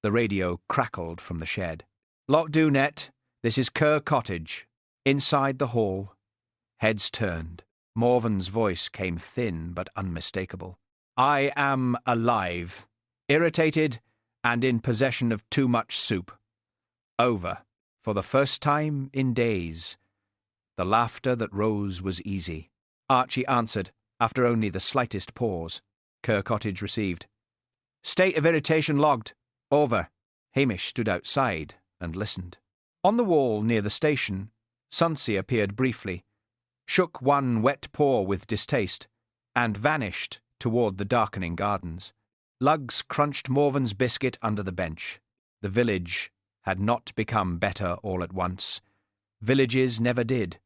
the radio crackled from the shed. "Lochs net, this is Kerr Cottage." Inside the hall, heads turned. Morven's voice came thin but unmistakable. "I am alive, irritated, and in possession of too much soup. Over, for the first time in days." The laughter that rose was easy. Archie answered, after only the slightest pause. Kerr Cottage received. "State of irritation logged. Over." Hamish stood outside and listened. On the wall near the station, Sunsey appeared briefly, shook one wet paw with distaste, and vanished toward the darkening gardens. Lugs crunched Morven's biscuit under the bench. The village had not become better all at once. Villages never did.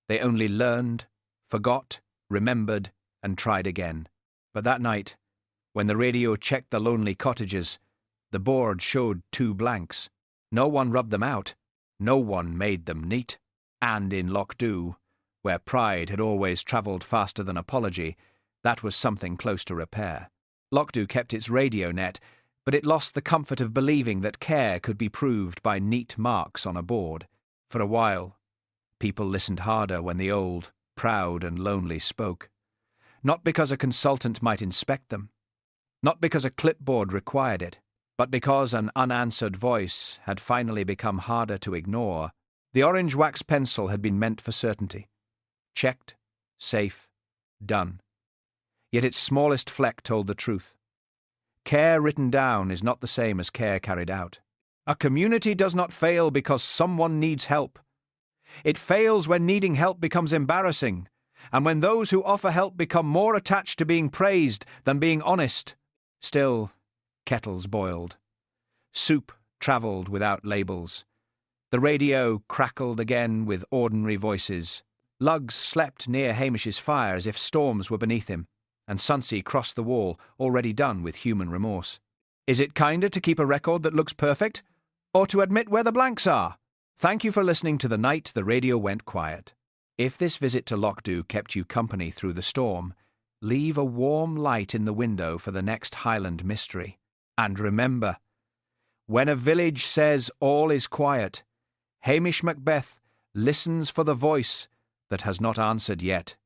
They only learned, forgot, remembered, and tried again. But that night, when the radio checked the lonely cottages, The board showed 2 blanks. No one rubbed them out. No one made them neat. And in Loch Dhu, where pride had always travelled faster than apology, that was something close to repair. Loch Dhu kept its radio net, but it lost the comfort of believing that care could be proved by neat marks on a board. For a while, people listened harder when the old, proud and lonely spoke. Not because a consultant might inspect them, not because a clipboard required it, but because an unanswered voice had finally become harder to ignore. The orange wax pencil had been meant for certainty. Checked, safe, done. Yet its smallest fleck told the truth. Care written down is not the same as care carried out. A community does not fail because someone needs help. It fails when needing help becomes embarrassing, and when those who offer help become more attached to being praised than being honest. Still, kettles boiled. Soup travelled without labels. The radio crackled again with ordinary voices. Lugs slept near Hamish's fire as if storms were beneath him, and Sunsea crossed the wall, already done with human remorse. Is it kinder to keep a record that looks perfect, or to admit where the blanks are? Thank you for listening to The Night the Radio Went Quiet. If this visit to Loch Dhu kept you company through the storm, leave a warm light in the window for the next Highland Mystery. And remember, when a village says all is quiet, Hamish Macbeth listens for the voice that has not answered yet.